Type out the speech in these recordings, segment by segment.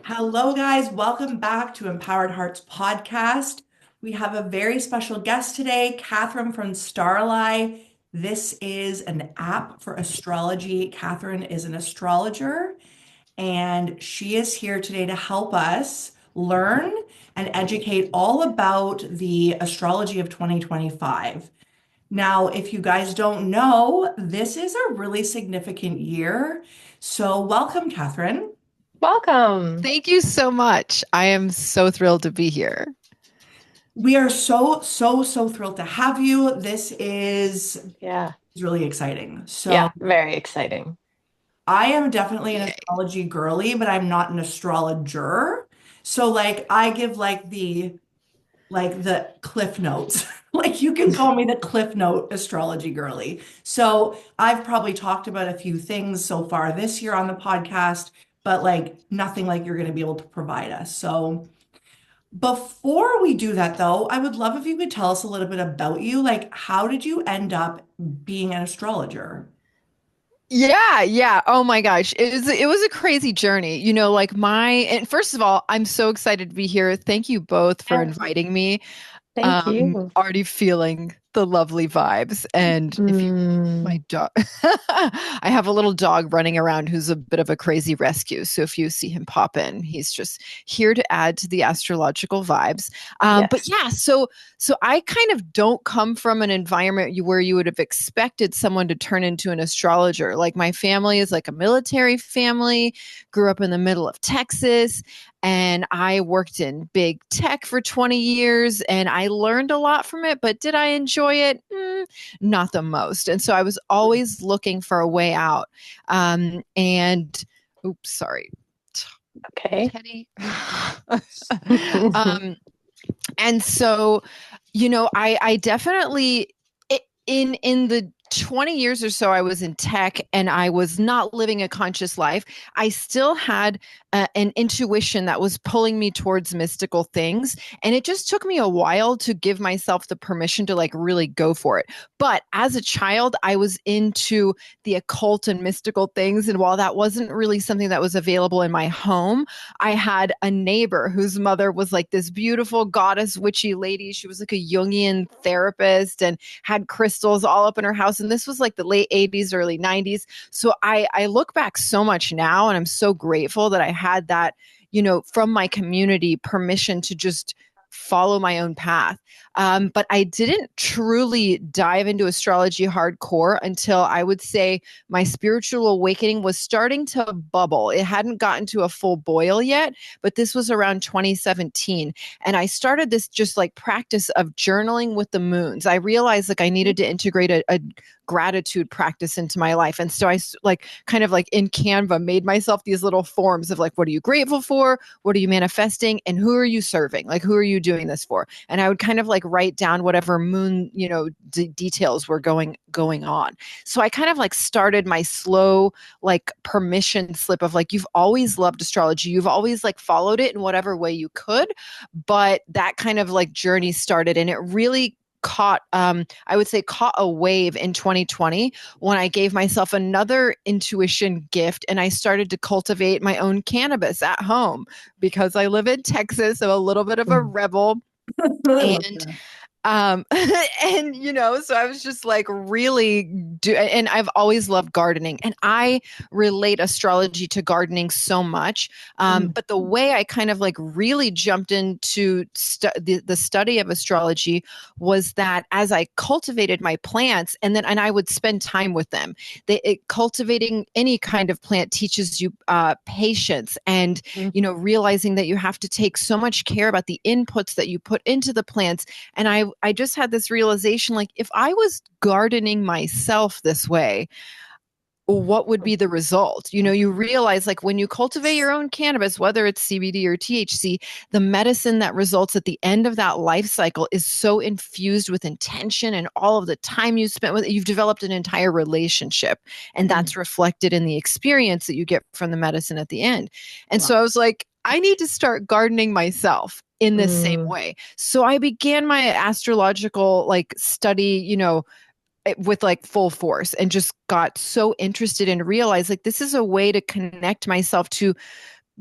Hello, guys. Welcome back to Empowered Hearts podcast. We have a very special guest today, Kathryn from Starelai. This is an app for astrology. Kathryn is an astrologer, and she is here today to help us learn and educate all about the astrology of 2025. Now, if you guys don't know, this is a really significant year. So, welcome, Kathryn. Welcome. Thank you so much. I am so thrilled to be here. We are so thrilled to have you. This is Yeah. really exciting. So, Yeah. Very exciting. I am definitely an Yay. astrology girly, but I'm not an astrologer. So, like, I give like the cliff notes. Like, you can call me the cliff note astrology girly. So, I've probably talked about a few things so far this year on the podcast, but like nothing like you're going to be able to provide us. So, before we do that, though, I would love if you could tell us a little bit about you. Like, how did you end up being an astrologer? Yeah. Oh my gosh. It was a crazy journey. And first of all, I'm so excited to be here. Thank you both for Yes. inviting me. Thank you. Already feeling the lovely vibes. And if you Mm, my dog I have a little dog running around who's a bit of a crazy rescue. So if you see him pop in, he's just here to add to the astrological vibes. But yes. yeah, so I kind of don't come from an environment where you would have expected someone to turn into an astrologer. Like my family is like a military family, grew up in the middle of Texas, and I worked in big tech for 20 years and I learned a lot from it, but did I enjoy it? Not the most. And so I was always looking for a way out. And oops, sorry, Okay. Teddy. um, and so, I definitely in the 20 years or so I was in tech and I was not living a conscious life, I still had an intuition that was pulling me towards mystical things. And it just took me a while to give myself the permission to like really go for it. But as a child, I was into the occult and mystical things. And while that wasn't really something that was available in my home, I had a neighbor whose mother was like this beautiful goddess witchy lady. She was like a Jungian therapist and had crystals all up in her house. And this was like the late 80s, early 90s. So I look back so much now and I'm so grateful that I had that, from my community permission to just follow my own path. But I didn't truly dive into astrology hardcore until I would say my spiritual awakening was starting to bubble. It hadn't gotten to a full boil yet, but this was around 2017. And I started this just like practice of journaling with the moons. I realized like I needed to integrate a gratitude practice into my life. And so like kind of like in Canva made myself these little forms of like, what are you grateful for? What are you manifesting? And who are you serving? Like, who are you doing this for? And I would kind of like write down whatever moon, details were going on. So I kind of like started my slow like permission slip of like, you've always loved astrology. You've always like followed it in whatever way you could. But that kind of like journey started and it really I would say caught a wave in 2020 when I gave myself another intuition gift and I started to cultivate my own cannabis at home because I live in Texas. So a little bit of a rebel. I love And that. um and so I was just like really and I've always loved gardening and I relate astrology to gardening so much. Mm. But the way I kind of like really jumped into the study of astrology was that as I cultivated my plants and I would spend time with them, cultivating any kind of plant teaches you patience and mm, realizing that you have to take so much care about the inputs that you put into the plants. And I just had this realization, like, if I was gardening myself this way, what would be the result? You realize like when you cultivate your own cannabis, whether it's CBD or THC, the medicine that results at the end of that life cycle is so infused with intention and all of the time you spent with it. You've developed an entire relationship, and Mm. that's reflected in the experience that you get from the medicine at the end. And Wow. so I was like, I need to start gardening myself in this same mm. way. So I began my astrological like study, with like full force and just got so interested and realized like this is a way to connect myself to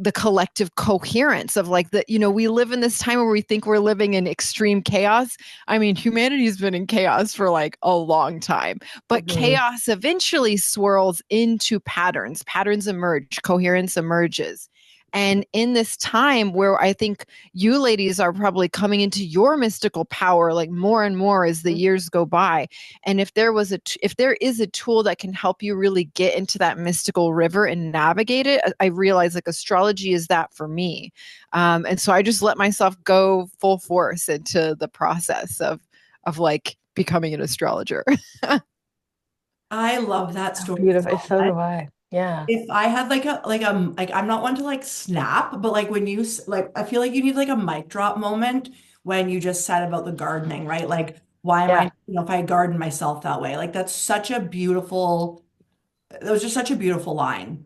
the collective coherence of like we live in this time where we think we're living in extreme chaos. I mean, humanity has been in chaos for like a long time, but chaos eventually swirls into patterns. Patterns emerge, coherence emerges. And in this time where I think you ladies are probably coming into your mystical power, like more and more as the years go by. And if there is a tool that can help you really get into that mystical river and navigate it, I realize like astrology is that for me. And so I just let myself go full force into the process of like becoming an astrologer. I love that story Beautiful. so So much. do I. Yeah. If I had like I'm not one to like snap, but like when you like I feel like you need like a mic drop moment when you just said about the gardening, right? Like why am I, Yeah. if I garden myself that way? Like that's such a beautiful, that was just such a beautiful line.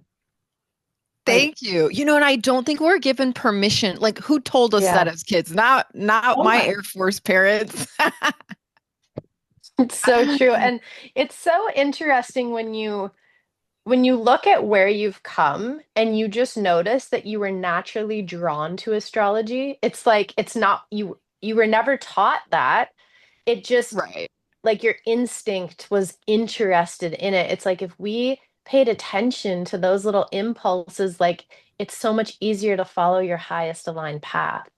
Like, Thank you. And I don't think we're given permission. Like, who told us that Yeah. as kids? Not oh my my, Air Force parents. It's so true. And it's so interesting when you look at where you've come and you just notice that you were naturally drawn to astrology. It's like it's not you were never taught that. It just Right. like your instinct was interested in it. It's like if we paid attention to those little impulses, like it's so much easier to follow your highest aligned path.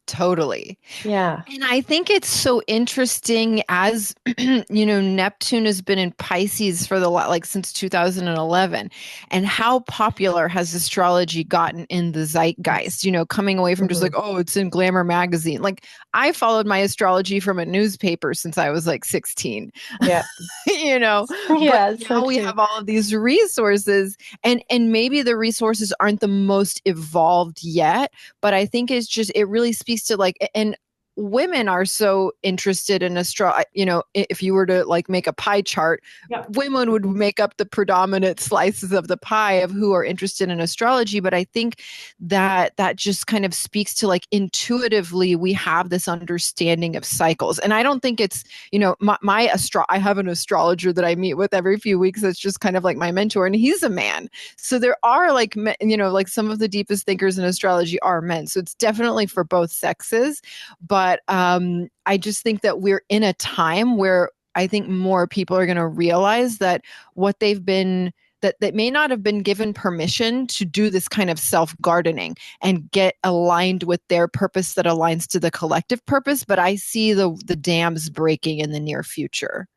Totally. Yeah. And I think it's so interesting as, Neptune has been in Pisces for like since 2011. And how popular has astrology gotten in the zeitgeist, coming away from just like, oh, it's in Glamour magazine. Like I followed my astrology from a newspaper since I was like 16, Yeah. but Yeah, it's so now we true. have all of these resources and maybe the resources aren't the most evolved yet, but I think it really speaks to like, and women are so interested in if you were to like make a pie chart, yeah. women would make up the predominant slices of the pie of who are interested in astrology. But I think that just kind of speaks to like intuitively we have this understanding of cycles. And I don't think it's, I have an astrologer that I meet with every few weeks that's just kind of like my mentor, and he's a man. So there are like, like some of the deepest thinkers in astrology are men. So it's definitely for both sexes. But I just think that we're in a time where I think more people are going to realize that what they've been that may not have been given permission to do this kind of self-gardening and get aligned with their purpose that aligns to the collective purpose. But I see the dams breaking in the near future.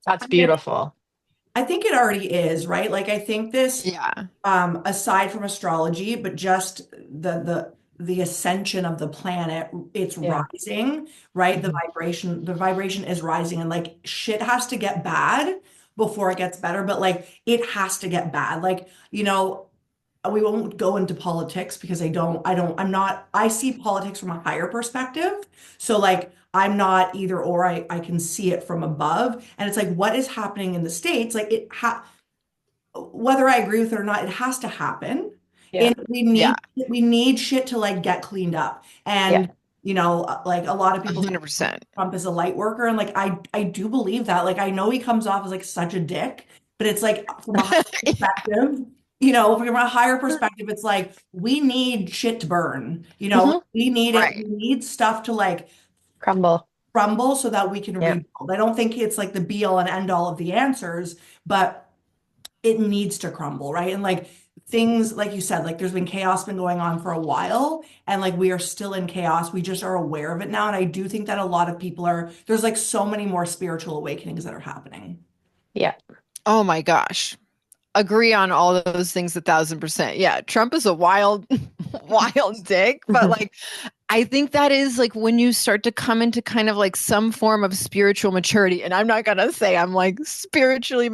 That's beautiful. I think it already is, right? Like I think this, Yeah. aside from astrology, but just the ascension of the planet, it's Yeah. rising, right? Mhm. The vibration is rising, and like shit has to get bad before it gets better, but like it has to get bad. Like, we won't go into politics because I see politics from a higher perspective. So like I'm not either or, I can see it from above. And it's like what is happening in the States, like whether I agree with it or not, it has to happen. Yeah. And Yeah. we need shit to like get cleaned up. Yeah. And like a lot of people say 100%. Trump is a light worker, and like I do believe that. Like I know he comes off as like such a dick, but it's like from a higher perspective, from a higher perspective, it's like we need shit to burn. Hmm. We need it. We Right. need stuff to like Crumble. crumble so that we can Yeah. rebuild. I don't think it's like the be all and end all of the answers, but it needs to crumble, right? And like things, like you said, like there's been chaos been going on for a while, and like we are still in chaos. We just are aware of it now. And I do think that a lot of people there's like so many more spiritual awakenings that are happening. Yeah. Oh my gosh. Agree on all of those things 1,000%. Yeah, Trump is a wild, wild dick, but like I think that is like when you start to come into kind of like some form of spiritual maturity. And I'm not gonna say I'm like spiritually,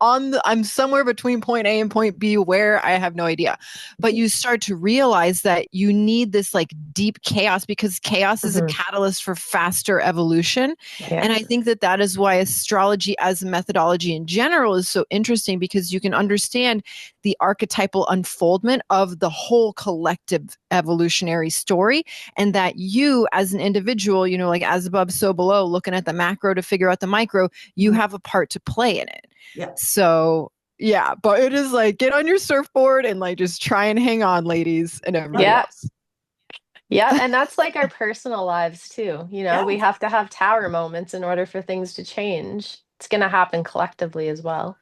I'm somewhere between point A and point B where I have no idea. But you start to realize that you need this like deep chaos because chaos is a Hmm. catalyst for faster evolution. Yeah. And I think that is why astrology as a methodology in general is so interesting because you can understand the archetypal unfoldment of the whole collective evolutionary story, and that you as an individual, like as above, so below, looking at the macro to figure out the micro, you have a part to play in it. Yeah. So Yeah, but it is like, get on your surfboard and like just try and hang on, ladies, and everybody Yeah. else. Yeah. And that's like our personal lives too. You know, Yeah, we have to have tower moments in order for things to change. It's going to happen collectively as well.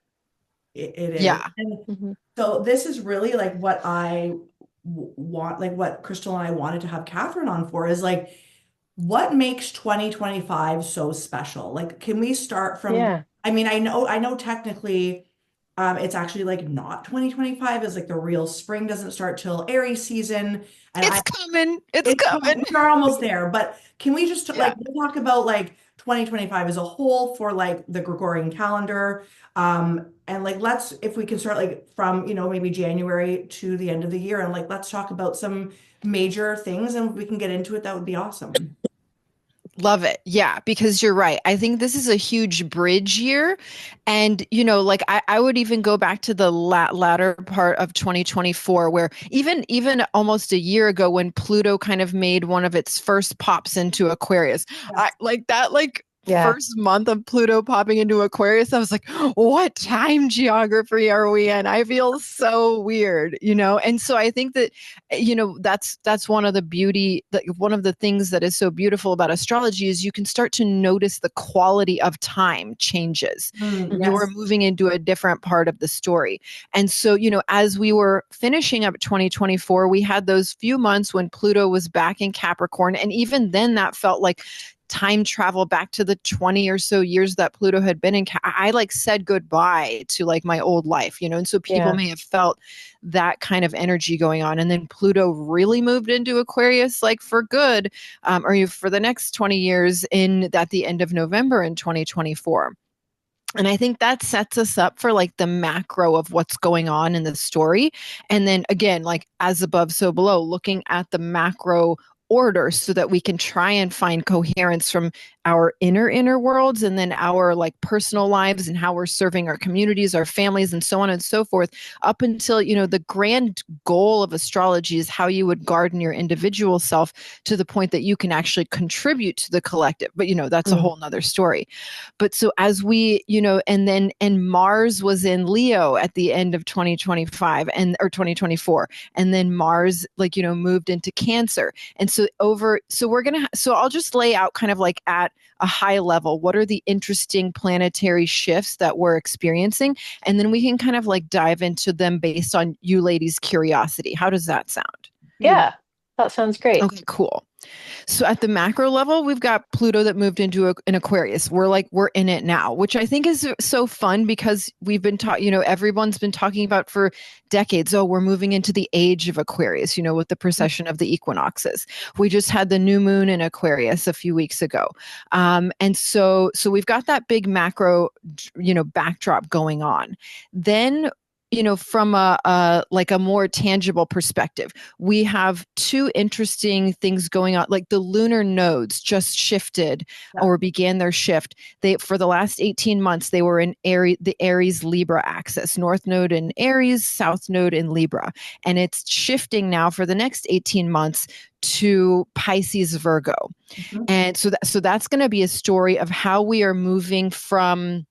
it is. Yeah. And Hmm. so this is really like what I want, like what Krystle and I wanted to have Kathryn on for is like, what makes 2025 so special? Like, can we start from, Yeah. I mean, I know technically it's actually like not 2025 is like the real spring doesn't start till Aries season. And It's I coming. It's it's coming. we are almost there, but can we just Yeah. like we'll talk about like 2025 as a whole for like the Gregorian calendar, and like let's if we can start like from maybe January to the end of the year, and like let's talk about some major things, and if we can get into it, that would be awesome. Love it. Yeah, because you're right. I think this is a huge bridge year. And, like I would even go back to the latter part of 2024, where even almost a year ago when Pluto kind of made one of its first pops into Aquarius, I Yes. like that, like Yeah. first month of Pluto popping into Aquarius, I was like, what time geography are we in? I feel so weird, And so I think that that's one of the one of the things that is so beautiful about astrology is you can start to notice the quality of time changes. You're Yes. moving into a different part of the story. And so, as we were finishing up 2024, we had those few months when Pluto was back in Capricorn, and even then that felt like time travel back to the 20 or so years that Pluto had been in. I like said goodbye to like my old life, and so people Yeah. may have felt that kind of energy going on. And then Pluto really moved into Aquarius, like for good, or for the next 20 years at the end of November in 2024. And I think that sets us up for like the macro of what's going on in the story. And then again, like as above, so below, looking at the macro order so that we can try and find coherence from our inner worlds and then our like personal lives and how we're serving our communities, our families, and so on and so forth, up until the grand goal of astrology is how you would garden your individual self to the point that you can actually contribute to the collective. But that's a Mm. whole nother story. But so as we, and Mars was in Leo at the end of 2025 or 2024, and then Mars moved into Cancer. And so I'll just lay out kind of like at a high level, what are the interesting planetary shifts that we're experiencing? And then we can kind of like dive into them based on you ladies' curiosity. How does that sound? Yeah. That sounds great. Okay, cool. So at the macro level, we've got Pluto that moved into an Aquarius. We're in it now, which I think is so fun because we've been taught, everyone's been talking about for decades. Oh, we're moving into the age of Aquarius, with the precession of the equinoxes. We just had the new moon in Aquarius a few weeks ago. And so we've got that big macro, backdrop going on. Then from like a more tangible perspective, we have two interesting things going on. Like the lunar nodes just shifted or began their shift. For the last 18 months, they were in the Aries Libra axis, North Node in Aries, South Node in Libra. And it's shifting now for the next 18 months to Pisces Virgo. Mhm. And so that's going to be a story of how we are moving from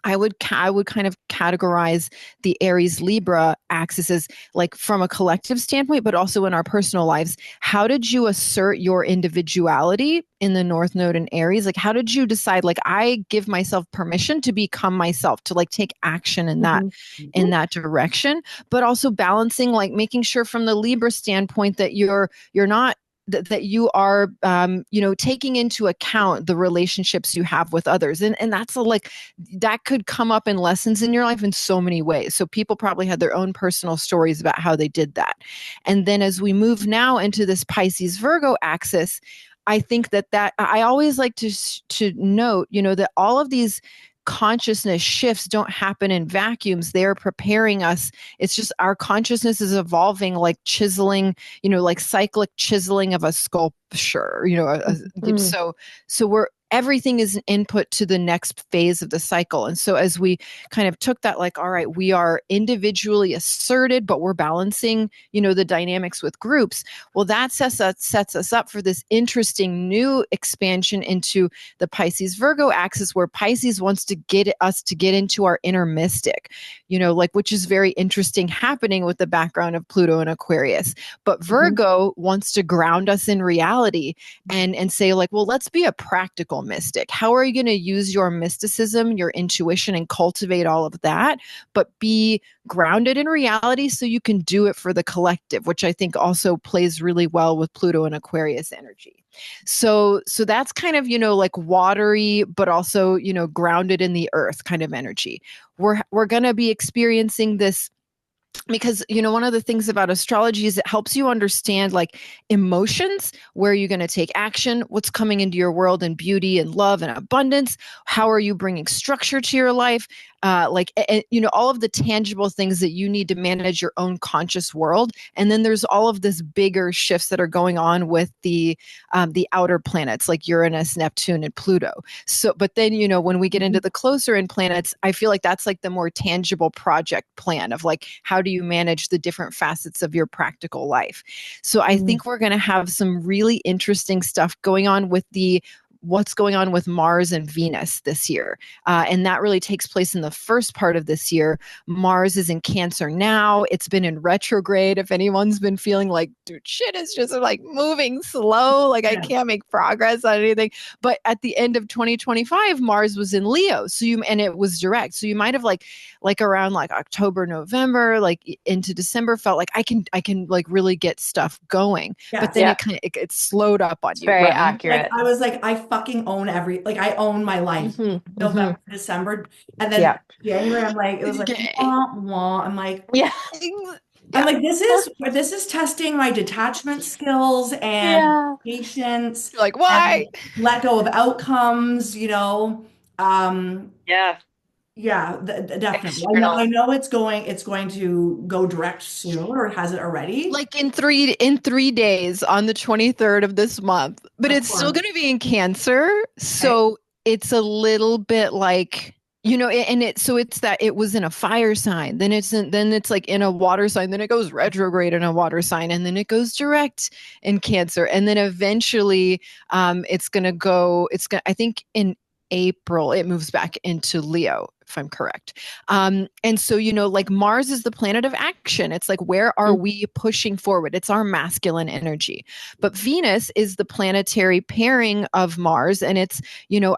I would kind of categorize the Aries Libra axis as like from a collective standpoint, but also in our personal lives. How did you assert your individuality in the North Node in Aries? Like, how did you decide, like, I give myself permission to become myself, to like take action in that, Mhm. direction, but also balancing, like making sure from the Libra standpoint that you're not that you are taking into account the relationships you have with others, and that's like that could come up in lessons in your life in so many ways. So people probably had their own personal stories about how they did that. And then as we move now into this Pisces Virgo axis, I think that I always like to note, that all of these consciousness shifts don't happen in vacuums. They're preparing us. It's just our consciousness is evolving, like chiseling, like cyclic chiseling of a sculpture, Mhm. so we're everything is an input to the next phase of the cycle. And so as we kind of took that, like, all right, we are individually asserted, but we're balancing, the dynamics with groups. Well, that sets us up for this interesting new expansion into the Pisces Virgo axis, where Pisces wants to get us to get into our inner mystic, which is very interesting happening with the background of Pluto and Aquarius. But Virgo wants to ground us in reality and say, like, well, let's be a practical mystic. How are you going to use your mysticism, your intuition, and cultivate all of that, but be grounded in reality so you can do it for the collective, which I think also plays really well with Pluto and Aquarius energy. So that's kind of, like watery, but also, grounded in the earth kind of energy. We're going to be experiencing this because, one of the things about astrology is it helps you understand like emotions, where you're going to take action, what's coming into your world and beauty and love and abundance. How are you bringing structure to your life? All of the tangible things that you need to manage your own conscious world. And then there's all of this bigger shifts that are going on with the outer planets like Uranus, Neptune, and Pluto. So, but then, when we get into the closer in planets, I feel like that's like the more tangible project plan of like, how do you manage the different facets of your practical life? So I think we're going to have some really interesting stuff going on with what's going on with Mars and Venus this year. And that really takes place in the first part of this year. Mars is in Cancer now. It's been in retrograde. If anyone's been feeling like, dude, shit is just like moving slow, like I can't make progress on anything. But at the end of 2025, Mars was in Leo. And it was direct. So you might have like around like October, November, like into December, felt like I can like really get stuff going. But then it slowed up on you. Very Right? accurate. Like I was like, I fucking own I own my life. November, December, and then January, I'm like, it was like, wah, wah. I'm like, this is testing my detachment skills and patience. You're like, why? Let go of outcomes, Yeah. Yeah, definitely. External. I know it's going to go direct soon, or has it already? Like in 3 days on the 23rd of this month, but Of it's still course. going to be in Cancer. So it's a little bit like, so it's that it was in a fire sign, then it's like in a water sign, then it goes retrograde in a water sign, and then it goes direct in Cancer. And then eventually I think in April, it moves back into Leo, if I'm correct. And so, like Mars is the planet of action. It's like, where are we pushing forward? It's our masculine energy. But Venus is the planetary pairing of Mars, and it's,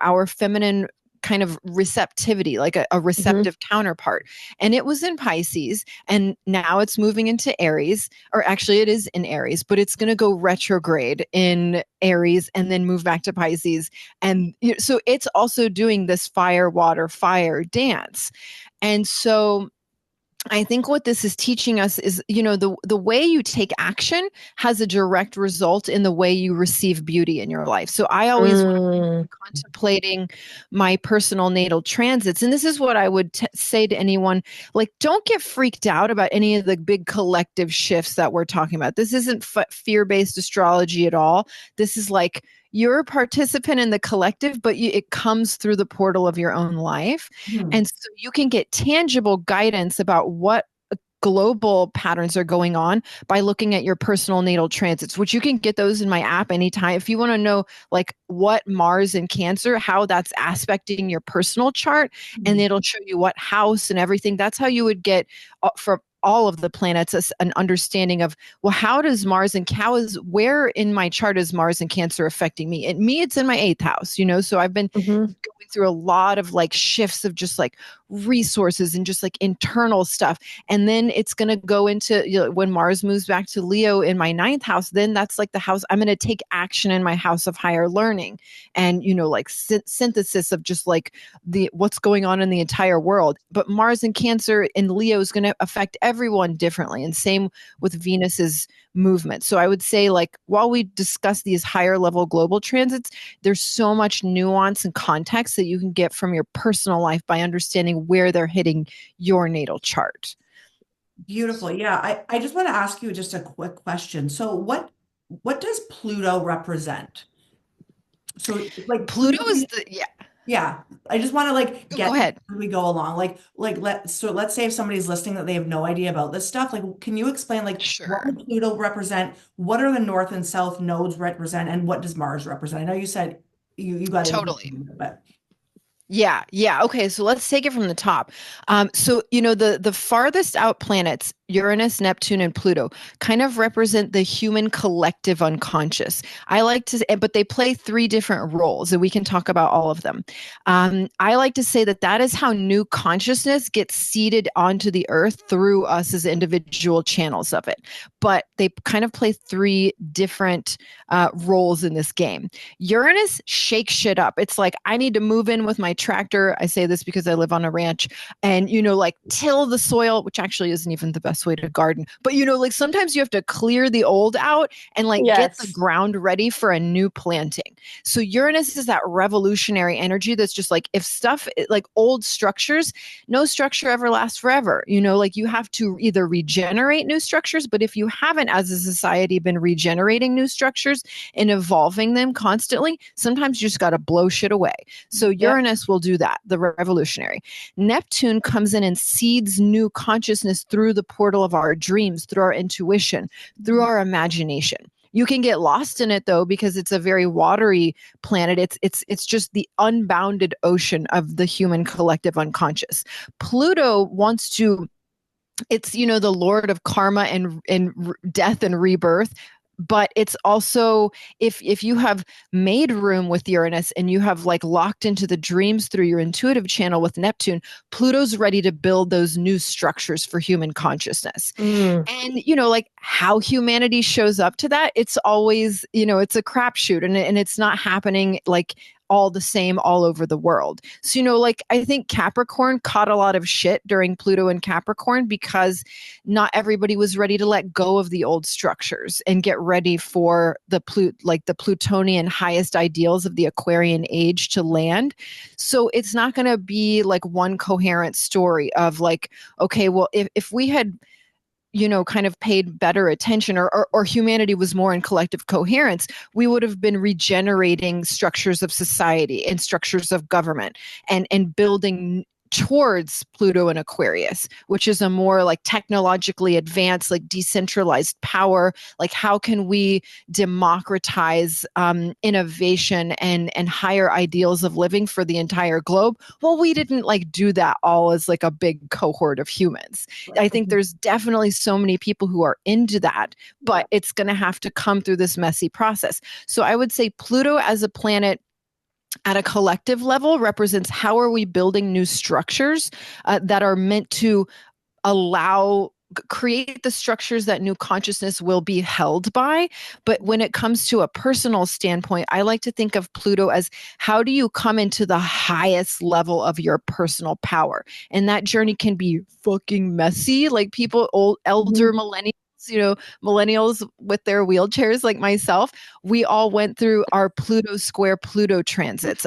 our feminine kind of receptivity, like a receptive counterpart. And it was in Pisces, and now it's moving into Aries, or actually it is in Aries, but it's going to go retrograde in Aries and then move back to Pisces. And so it's also doing this fire, water, fire dance. And so I think what this is teaching us is, the way you take action has a direct result in the way you receive beauty in your life. So I always, when I'm contemplating my personal natal transits, and this is what I would say to anyone, like, don't get freaked out about any of the big collective shifts that we're talking about. This isn't fear-based astrology at all. This is like, you're a participant in the collective, but it comes through the portal of your own life. And so you can get tangible guidance about what global patterns are going on by looking at your personal natal transits, which you can get those in my app anytime. If you want to know like what Mars in Cancer, how that's aspecting your personal chart, and it'll show you what house and everything. That's how you would get for all of the planets an understanding of, well, how does Mars and where in my chart is Mars and Cancer affecting me? It's in my 8th house, so I've been going through a lot of like shifts of just like resources and just like internal stuff. And then it's going to go into, when Mars moves back to Leo in my 9th house, then that's like the house I'm going to take action in my house of higher learning and, like synthesis of just like what's going on in the entire world. But Mars and Cancer in Leo is going to affect everyone differently. And same with Venus's movement. So I would say, like, while we discuss these higher level global transits, there's so much nuance and context that you can get from your personal life by understanding where they're hitting your natal chart. Beautiful. Yeah. I just want to ask you just a quick question. So what does Pluto represent? So like Pluto Pluto, is the, yeah, yeah. I just want to like go get ahead. as we go along. Let's say if somebody's listening that they have no idea about this stuff, like can you explain like what Sure. would Pluto represent? What are the north and south nodes represent, and what does Mars represent? I know you said you got into it, Totally. but Yeah, yeah. Okay, so let's take it from the top. So the farthest out planets, Uranus, Neptune, and Pluto, kind of represent the human collective unconscious. I like to, but they play three different roles, and we can talk about all of them. I like to say that that is how new consciousness gets seeded onto the earth through us as individual channels of it. But they kind of play three different roles in this game. Uranus shakes shit up. It's like, I need to move in with my tractor. I say this because I live on a ranch and, like till the soil, which actually isn't even the best way to garden. But, like sometimes you have to clear the old out and like get the Yes. ground ready for a new planting. So Uranus is that revolutionary energy that's just like, if stuff like old structures, no structure ever lasts forever. Like you have to either regenerate new structures, but if you haven't as a society been regenerating new structures, and evolving them constantly, sometimes you just got to blow shit away. So Yep. Uranus will do that, the revolutionary. Neptune comes in and seeds new consciousness through the portal of our dreams, through our intuition, through our imagination. You can get lost in it though because it's a very watery planet. It's just the unbounded ocean of the human collective unconscious. Pluto wants to, it's the lord of karma and death and rebirth, but it's also, if you have made room with Uranus and you have like locked into the dreams through your intuitive channel with Neptune, Pluto's ready to build those new structures for human consciousness. Mm. And like how humanity shows up to that, it's always, it's a crapshoot, and it's not happening like all the same all over the world. So, like I think Capricorn caught a lot of shit during Pluto and Capricorn because not everybody was ready to let go of the old structures and get ready for the the Plutonian highest ideals of the Aquarian age to land. So it's not going to be like one coherent story of like, okay, well, if we had kind of paid better attention, or humanity was more in collective coherence, we would have been regenerating structures of society and structures of government and building towards Pluto and Aquarius, which is a more like technologically advanced, like decentralized power. Like how can we democratize innovation and higher ideals of living for the entire globe? Well, we didn't like do that all as like a big cohort of humans. I think there's definitely so many people who are into that, but it's going to have to come through this messy process. So I would say Pluto as a planet at a collective level represents how are we building new structures that are meant to allow create the structures that new consciousness will be held by. But when it comes to a personal standpoint, I like to think of Pluto as how do you come into the highest level of your personal power? And that journey can be fucking messy. Like people, old elder millennials, millennials with their wheelchairs like myself, we all went through our Pluto square Pluto transits.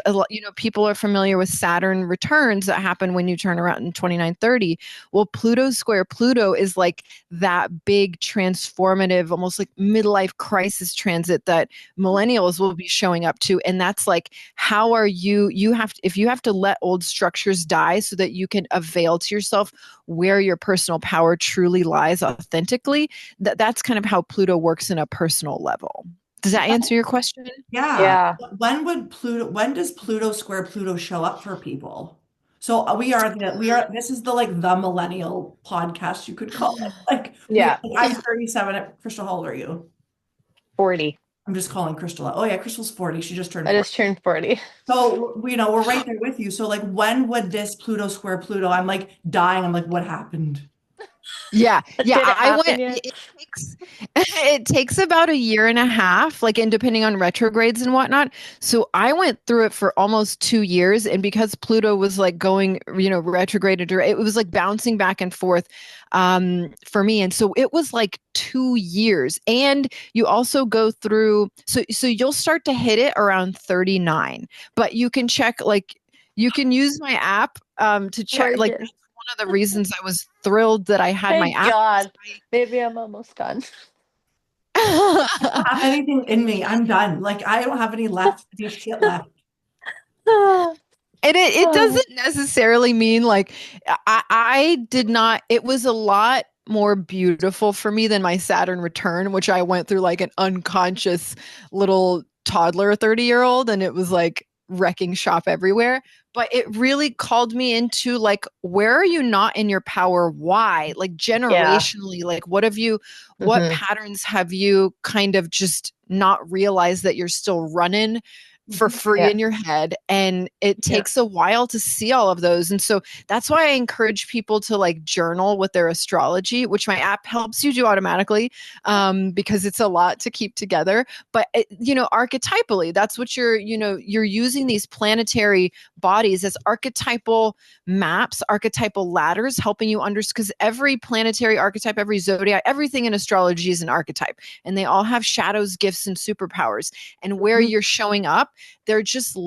People are familiar with Saturn returns that happen when you turn around in 2930. Well, Pluto square Pluto is like that big transformative, almost like midlife crisis transit that millennials will be showing up to. And that's like, how are if you have to let old structures die so that you can avail to yourself where your personal power truly lies authentically, that's kind of how Pluto works in a personal level. Does that answer your question? yeah. Yeah. When does Pluto square Pluto show up for people? So we are this is the like the millennial podcast you could call it. Yeah. I'm 37. Krystle, how old are you? 40. I'm just calling Krystle out. Oh yeah, Krystle's 40. She just turned I 40. just turned 40. So, we're right there with you. So like when would this Pluto square Pluto? I'm like dying. I'm like, what happened? Yeah, yeah. Did it I happen went. yet? It takes it takes about a year and a half, like, and depending on retrogrades and whatnot. So I went through it for almost 2 years, and because Pluto was like going, retrograde, it was like bouncing back and forth for me, and so it was like 2 years. And you also go through, so you'll start to hit it around 39, but you can check like. You can use my app to check like Gorgeous. one of the reasons I was thrilled that I had my Thank app. God. Maybe I'm almost done. don't have anything in me. I'm done. Like I don't have any shit left. And it doesn't necessarily mean like I did not, it was a lot more beautiful for me than my Saturn return, which I went through like an unconscious little toddler 30-year-old, and it was like wrecking shop everywhere. But it really called me into like, where are you not in your power? Why? Like Yeah. generationally, like what Hmm. patterns have you kind of just not realized that you're still running for Mhm. free Yeah. in your head, and it Yeah. takes a while to see all of those. And so that's why I encourage people to like journal with their astrology, which my app helps you do automatically, because it's a lot to keep together. But archetypally, that's what you're using these planetary bodies as archetypal maps, archetypal ladders, helping you understand, because every planetary archetype, every zodiac, everything in astrology is an archetype, and they all have shadows, gifts, and superpowers. And where Mhm. you're showing up, they're just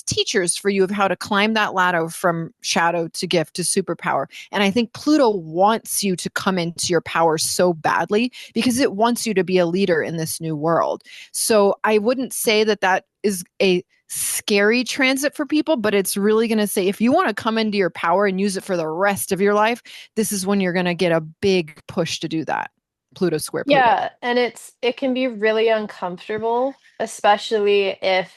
teachers for you of how to climb that ladder from shadow to gift to superpower. And I think Pluto wants you to come into your power so badly because it wants you to be a leader in this new world. So I wouldn't say that is a scary transit for people, but it's really going to say, if you want to come into your power and use it for the rest of your life, this is when you're going to get a big push to do that. Pluto square Pluto. Yeah, and it can be really uncomfortable, especially if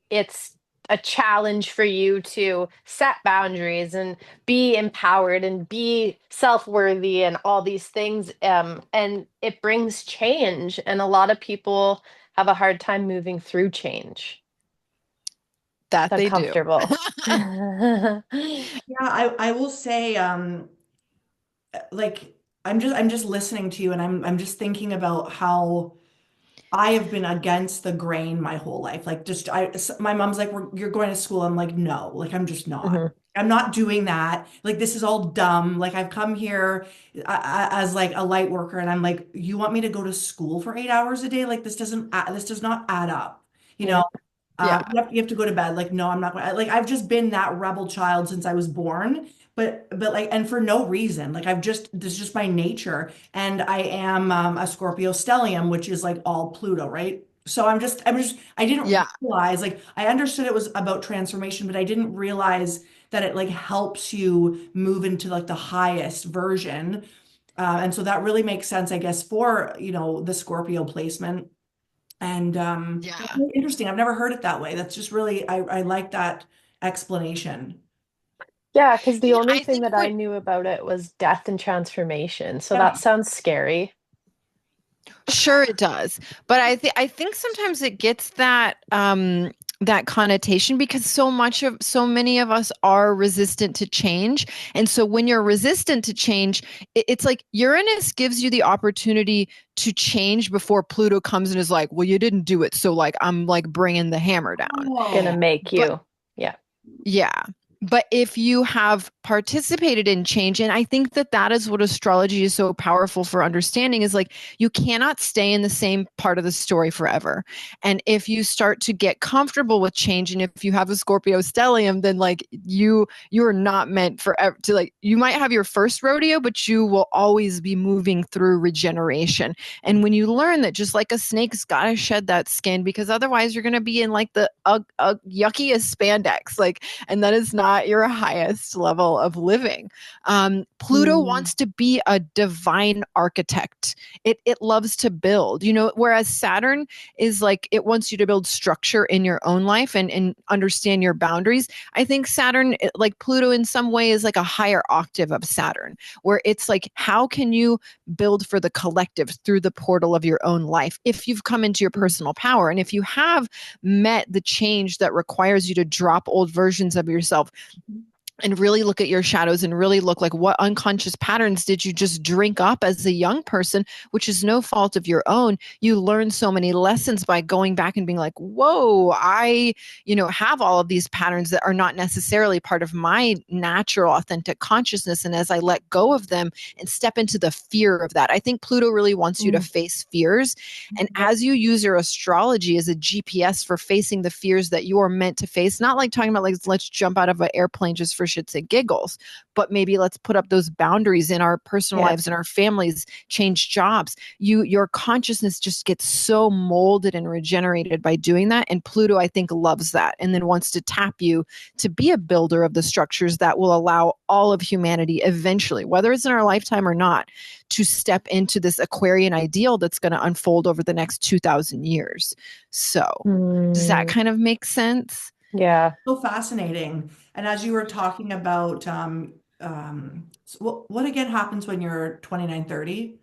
it's a challenge for you to set boundaries and be empowered and be self-worthy and all these things. And it brings change, and a lot of people have a hard time moving through change. It's That they do. uncomfortable. Yeah, I will say, like I'm just listening to you and I'm just thinking about how I have been against the grain my whole life. Like my mom's like, you're going to school. I'm like, no, like I'm just not. Mhm. I'm not doing that. Like this is all dumb. Like I've come here as like a light worker, and I'm like, you want me to go to school for 8 hours a day? Like this does not add up. You know, Yeah. Yeah. you have to go to bed. Like, no, I'm not going. Like, I've just been that rebel child since I was born. But like, and for no reason. Like, this is just my nature. And I am a Scorpio stellium, which is like all Pluto, right? So I didn't Yeah. realize, like, I understood it was about transformation, but I didn't realize that it like helps you move into like the highest version. And so that really makes sense, I guess, for, the Scorpio placement. And that's Yeah. really interesting. I've never heard it that way. That's just really, I like that explanation. Yeah, because the Yeah, only I thing think that I what knew about it was death and transformation. So Yeah. that sounds scary. sure it does. But I think sometimes it gets that connotation because so many of us are resistant to change. And so when you're resistant to change, it's like Uranus gives you the opportunity to change before Pluto comes and is like, well, you didn't do it. So like, I'm like bringing the hammer down. Gonna Oh, make But you. Yeah. yeah. But if you have participated in change, and I think that is what astrology is so powerful for understanding, is like you cannot stay in the same part of the story forever. And if you start to get comfortable with change, and if you have a Scorpio stellium, then like you're not meant forever to, like, you might have your first rodeo, but you will always be moving through regeneration. And when you learn that just like a snake's got to shed that skin, because otherwise you're going to be in like the yuckiest spandex, like, and that is not your highest level of living. Pluto mm, wants to be a divine architect. It loves to build, whereas Saturn is like, it wants you to build structure in your own life and understand your boundaries. I think Saturn, like Pluto in some way, is like a higher octave of Saturn, where it's like, how can you build for the collective through the portal of your own life if you've come into your personal power? And if you have met the change that requires you to drop old versions of yourself and really look at your shadows and really look like, what unconscious patterns did you just drink up as a young person, which is no fault of your own. You learn so many lessons by going back and being like, whoa, I have all of these patterns that are not necessarily part of my natural authentic consciousness. And as I let go of them and step into the fear of that, I think Pluto really wants you to mm, face fears. And yep. as you use your astrology as a GPS for facing the fears that you are meant to face, not like talking about like, let's jump out of an airplane just for shits and giggles. But maybe let's put up those boundaries in our personal lives and our families, change jobs. Your consciousness just gets so molded and regenerated by doing that. And Pluto, I think, loves that and then wants to tap you to be a builder of the structures that will allow all of humanity eventually, whether it's in our lifetime or not, to step into this Aquarian ideal that's going to unfold over the next 2,000 years. So does that kind of make sense? Yeah. So fascinating. And as you were talking about, so what again happens when you're 29, 30?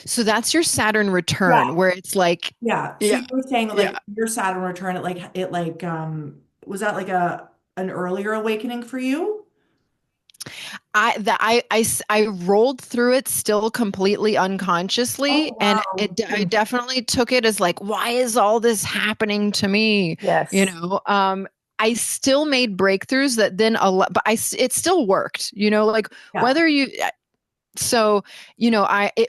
So that's your Saturn Yeah. return, where it's like, Yeah. So yeah, you were saying yeah. like your Saturn return, was that like an earlier awakening for you? I rolled through it still completely unconsciously, Oh, and wow. I definitely took it as like, why is all this happening to me? You Yes. know, I still made breakthroughs that then, but it still worked. You know, like Yeah. whether you. So,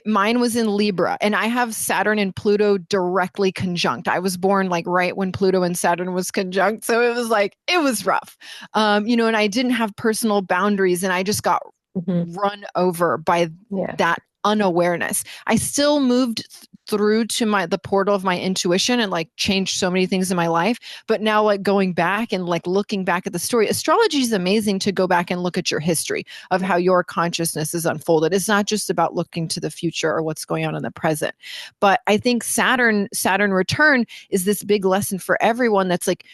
mine was in Libra, and I have Saturn and Pluto directly conjunct. I was born like right when Pluto and Saturn was conjunct. So it was like, it was rough. And I didn't have personal boundaries, and I just got run over by Yeah. that unawareness. I still moved through to the portal of my intuition and like changed so many things in my life. But now, like going back and like looking back at the story, astrology is amazing to go back and look at your history of how your consciousness is unfolded. It's not just about looking to the future or what's going on in the present. But I think Saturn return is this big lesson for everyone that's like,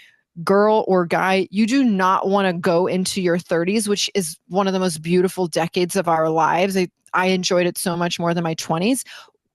girl or guy, you do not want to go into your 30s, which is one of the most beautiful decades of our lives. I enjoyed it so much more than my 20s.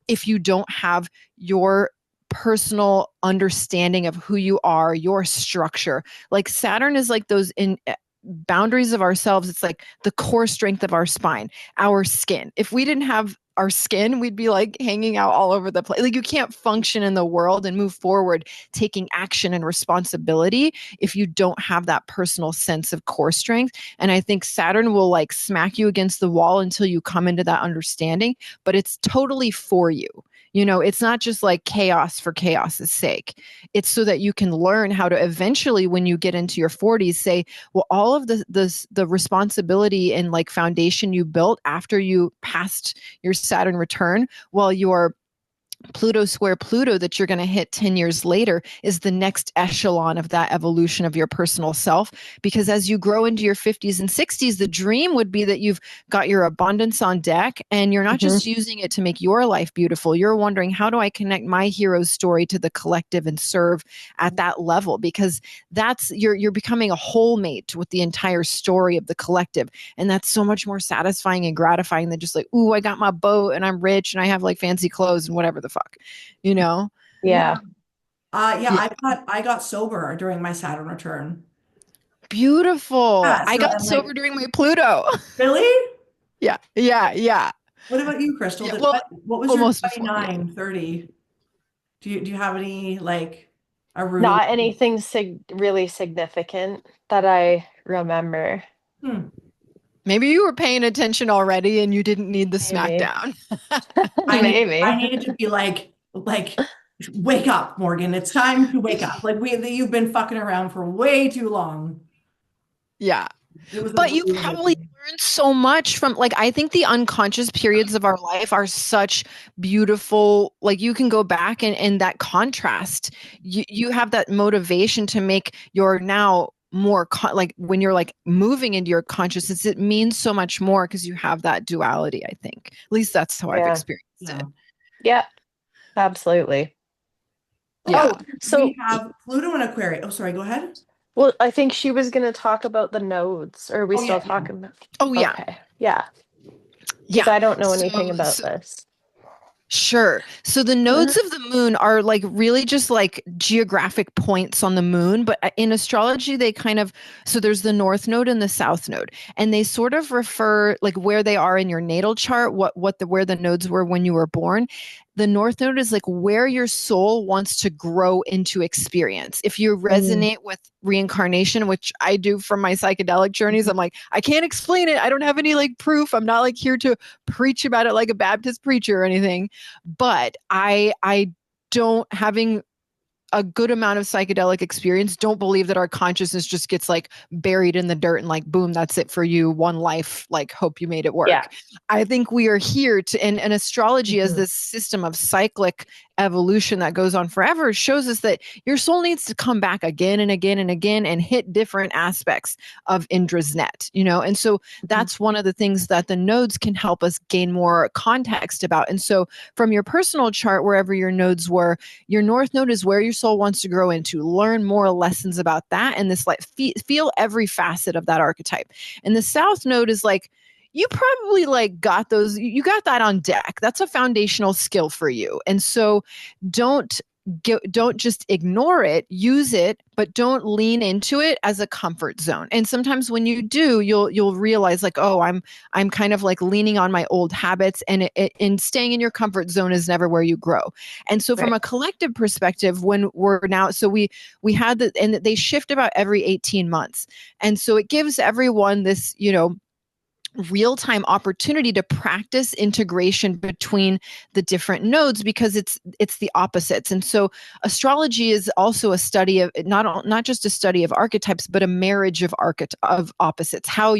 If you don't have your personal understanding of who you are, your structure, like Saturn is like those in boundaries of ourselves. It's like the core strength of our spine, our skin. If we didn't have our skin, we'd be like hanging out all over the place. Like you can't function in the world and move forward taking action and responsibility if you don't have that personal sense of core strength. And I think Saturn will like smack you against the wall until you come into that understanding, but it's totally for you. It's not just like chaos for chaos's sake. It's so that you can learn how to eventually, when you get into your 40s, say, well, all of the responsibility and like foundation you built after you passed your Saturn return, while your Pluto square Pluto that you're going to hit 10 years later is the next echelon of that evolution of your personal self. Because as you grow into your 50s and 60s, the dream would be that you've got your abundance on deck and you're not just using it to make your life beautiful. You're wondering, how do I connect my hero's story to the collective and serve at that level? Because that's you're becoming a whole mate with the entire story of the collective. And that's so much more satisfying and gratifying than just like, ooh, I got my boat and I'm rich and I have like fancy clothes and whatever the fuck, Yeah. Yeah. Yeah, I got sober during my Saturn return. Beautiful. Yeah, I so got and like sober during my Pluto. really? Yeah, yeah, yeah. What about you, Krystle? Yeah, well, What was your almost before. Yeah. 29, 30? Do you have any like a rule? Not anything really significant that I remember. Hmm. Maybe you were paying attention already and you didn't need the Maybe. smackdown. I Maybe. needed to be like wake up, Morgan. It's time to wake up. Like you've been fucking around for way too long. Yeah. It was But you it was probably learned so much from, like, I think the unconscious periods of our life are such beautiful, like you can go back and that contrast, you have that motivation to make your now more like when you're like moving into your consciousness, it means so much more because you have that duality, I think. At least that's how I've Yeah. experienced yeah. it. Yeah, absolutely. Yeah. Oh, So we so have Pluto and Aquarius. Oh, sorry, go ahead. well, I think she was going to talk about the nodes. Or are we Oh still yeah, talking about? Oh yeah. Okay. Yeah. Because Yeah. I don't know anything So about this. sure. So the nodes of the moon are like really just like geographic points on the moon, but in astrology they kind of, so there's the north node and the south node, and they sort of refer like where they are in your natal chart, where the nodes were when you were born. The north node is like where your soul wants to grow into experience. If you Mm. resonate with reincarnation, which I do from my psychedelic journeys, I'm like, I can't explain it. I don't have any like proof. I'm not like here to preach about it like a Baptist preacher or anything. But I don't, having a good amount of psychedelic experience, don't believe that our consciousness just gets like buried in the dirt and like, boom, that's it for you. One life, like, hope you made it Yeah. work. I think we are here to, and astrology as Mhm. this system of cyclic evolution that goes on forever shows us that your soul needs to come back again and again and again and hit different aspects of Indra's net, and so that's one of the things that the nodes can help us gain more context about. And so from your personal chart, wherever your nodes were, your north node is where your soul wants to grow into, learn more lessons about that, and this like feel every facet of that archetype. And the south node is like, you probably like got those, you got that on deck. That's a foundational skill for you. And so don't don't just ignore it, use it, but don't lean into it as a comfort zone. And sometimes when you do, you'll realize like, oh, I'm kind of like leaning on my old habits, and and staying in your comfort zone is never where you grow. And so from Right. a collective perspective, when we're now, so we had the, and they shift about every 18 months. And so it gives everyone this, real-time opportunity to practice integration between the different nodes, because it's the opposites. And so astrology is also a study of not just a study of archetypes, but a marriage of opposites, how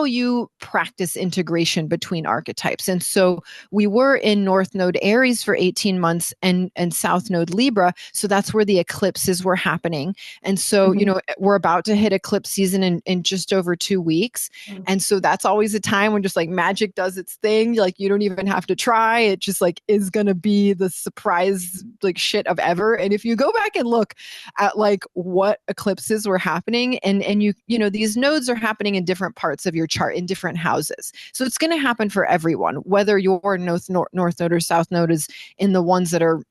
you practice integration between archetypes. And so we were in North Node Aries for 18 months and South Node Libra. So that's where the eclipses were happening. And so, we're about to hit eclipse season in just over 2 weeks. Mhm. And so that's always a time when just like magic does its thing. Like you don't even have to try. It just like is going to be the surprise like shit of ever. And if you go back and look at like what eclipses were happening, and these nodes are happening in different parts of your chart in different houses. So it's going to happen for everyone, whether your north node or south node is in the ones that are,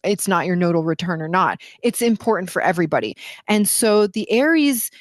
it's not your nodal return or not. It's important for everybody. And so the Aries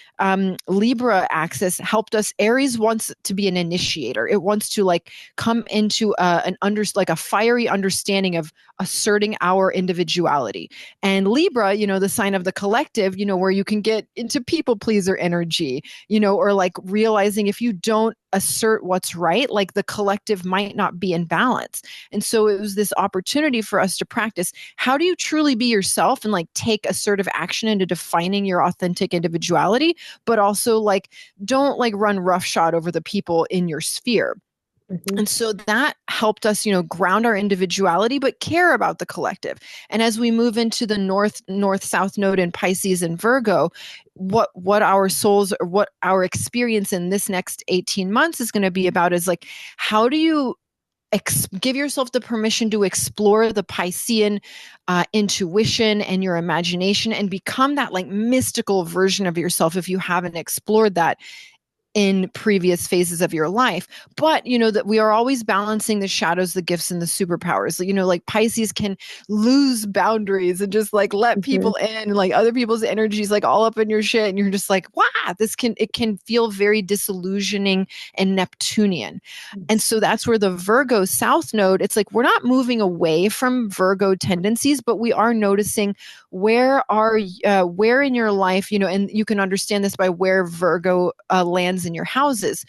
Libra axis helped us. Aries wants to be an initiator. It wants to like come into like a fiery understanding of asserting our individuality. And Libra, the sign of the collective, where you can get into people pleaser energy, or like realizing if you don't assert what's right, like the collective might not be in balance. And so it was this opportunity for us to practice, how do you truly be yourself and like take assertive action into defining your authentic individuality, but also like don't like run roughshod over the people in your sphere. And so that helped us, ground our individuality, but care about the collective. And as we move into the north-south node in Pisces and Virgo, what our souls, or what our experience in this next 18 months is going to be about is like, how do you give yourself the permission to explore the Piscean intuition and your imagination, and become that like mystical version of yourself if you haven't explored that in previous phases of your life. But that we are always balancing the shadows, the gifts, and the superpowers. Like Pisces can lose boundaries and just like let people in, and like other people's energies like all up in your shit, and you're just like, wow, it can feel very disillusioning and Neptunian. And so that's where the Virgo south node, it's like we're not moving away from Virgo tendencies, but we are noticing where in your life, and you can understand this by where Virgo lands in your houses.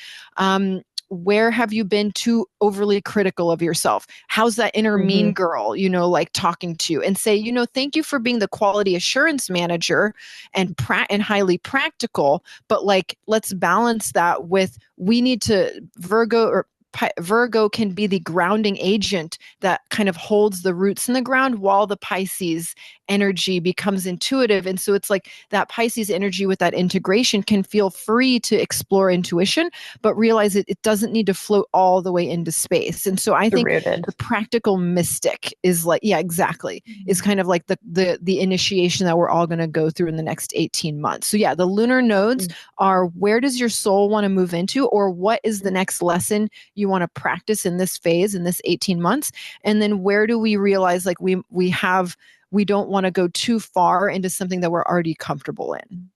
Where have you been too overly critical of yourself? How's that inner mean girl, like talking to you, and say, thank you for being the quality assurance manager and highly practical, but like, let's balance that with, we need to Virgo can be the grounding agent that kind of holds the roots in the ground, while the Pisces energy becomes intuitive. And so it's like that Pisces energy with that integration can feel free to explore intuition, but realize it doesn't need to float all the way into space. And so I think Rooted. the practical mystic is like, yeah, exactly, is kind of like the initiation that we're all going to go through in the next 18 months. So yeah, the lunar nodes are, where does your soul want to move into, or what is the next lesson you want to practice in this phase, in this 18 months? And then where do we realize like we don't want to go too far into something that we're already comfortable in?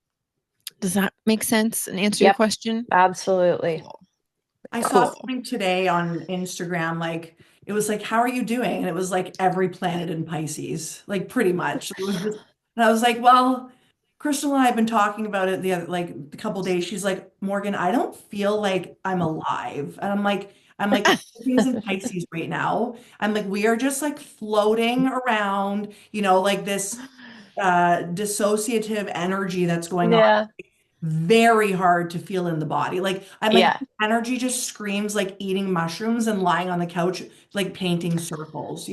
Does that make sense and answer your Yep, question? absolutely. Cool. I saw Cool. something today on Instagram, like it was like, "How are you doing?" And it was like every planet in Pisces, like pretty much. It was just, and I was like, "Well, Krystle and I have been talking about it the other, like a couple days." She's like, "Morgan, I don't feel like I'm alive," and I'm like, I'm like, everything's in Pisces right now. I'm like, we are just like floating around, like this dissociative energy that's going on, Yeah. very hard to feel in the body. Like I'm like Yeah. energy just screams like eating mushrooms and lying on the couch like painting circles,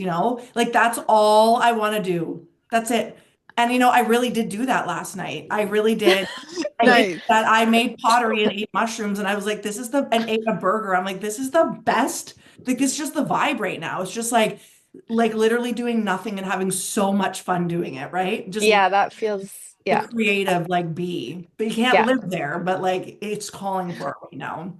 Like that's all I want to do. That's it. And I really did do that last night. I really did. I did Nice. that. I made pottery and ate mushrooms and I was like, this is and ate a burger. I'm like, this is the best. Like this is just the vibe right now. It's just like literally doing nothing and having so much fun doing it, right? Just Yeah, that feels, the yeah. creative like bee, but you can't Yeah. live there, but like it's calling for it right now.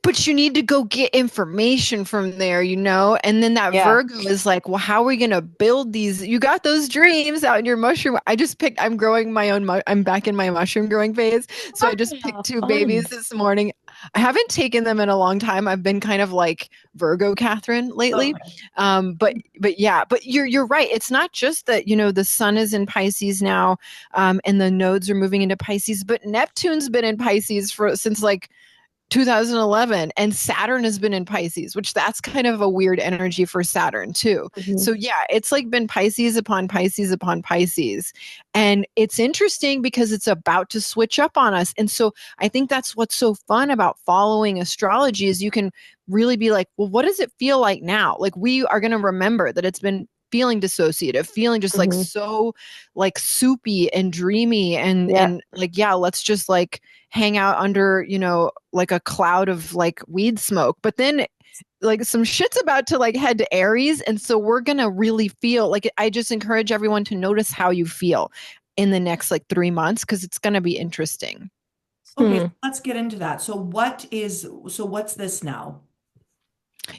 But you need to go get information from there, and then that Yeah. Virgo is like, well, how are we going to build these? You got those dreams out in your mushroom. I'm growing my own I'm back in my mushroom growing phase, so I just picked Oh, two babies fun. this morning. I haven't taken them in a long time. I've been kind of like Virgo Kathryn lately. Okay. But yeah, but you're right. It's not just that, the sun is in Pisces now, and the nodes are moving into Pisces, but Neptune's been in Pisces since like 2011, and Saturn has been in Pisces, which that's kind of a weird energy for Saturn too. Mhm. So yeah, it's like been Pisces upon Pisces upon Pisces. And it's interesting because it's about to switch up on us. And so I think that's what's so fun about following astrology is you can really be like, well, what does it feel like now? Like we are going to remember that it's been feeling dissociative, feeling just like Mhm. so like soupy and dreamy and Yeah. and like yeah, let's just like hang out under, like a cloud of like weed smoke. But then like some shit's about to like head to Aries. And so we're going to really feel like I just encourage everyone to notice how you feel in the next like 3 months because it's going to be interesting. Okay, Hmm. let's get into that. So what's this now?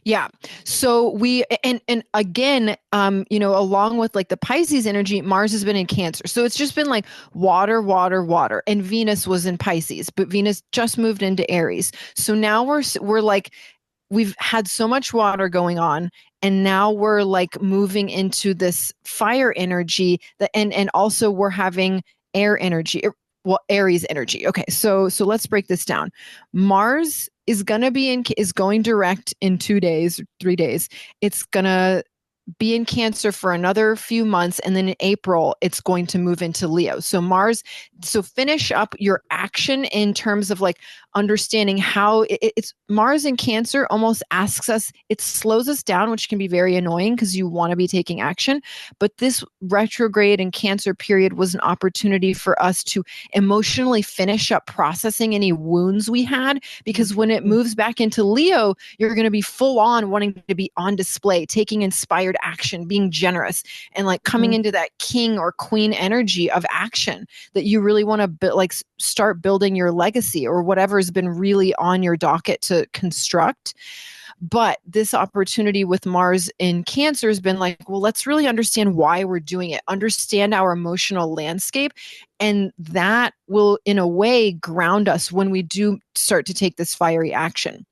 Yeah. So and again, along with like the Pisces energy, Mars has been in Cancer. So it's just been like water, water, water. And Venus was in Pisces, but Venus just moved into Aries. So now we're like we've had so much water going on, and now we're like moving into this fire energy that and also we're having air energy, well, Aries energy. Okay, so let's break this down. Mars is going direct in 2 days, 3 days. It's gonna be in Cancer for another few months. And then in April, it's going to move into Leo. So so finish up your action in terms of like understanding how it's Mars in Cancer almost asks us, it slows us down, which can be very annoying because you want to be taking action. But this retrograde and Cancer period was an opportunity for us to emotionally finish up processing any wounds we had. Because when it moves back into Leo, you're going to be full on wanting to be on display, taking inspired action, being generous, and like coming into that king or queen energy of action that you really want to start building your legacy or whatever has been really on your docket to construct. But this opportunity with Mars in Cancer has been like, well, let's really understand why we're doing it, understand our emotional landscape. And that will, in a way, ground us when we do start to take this fiery action.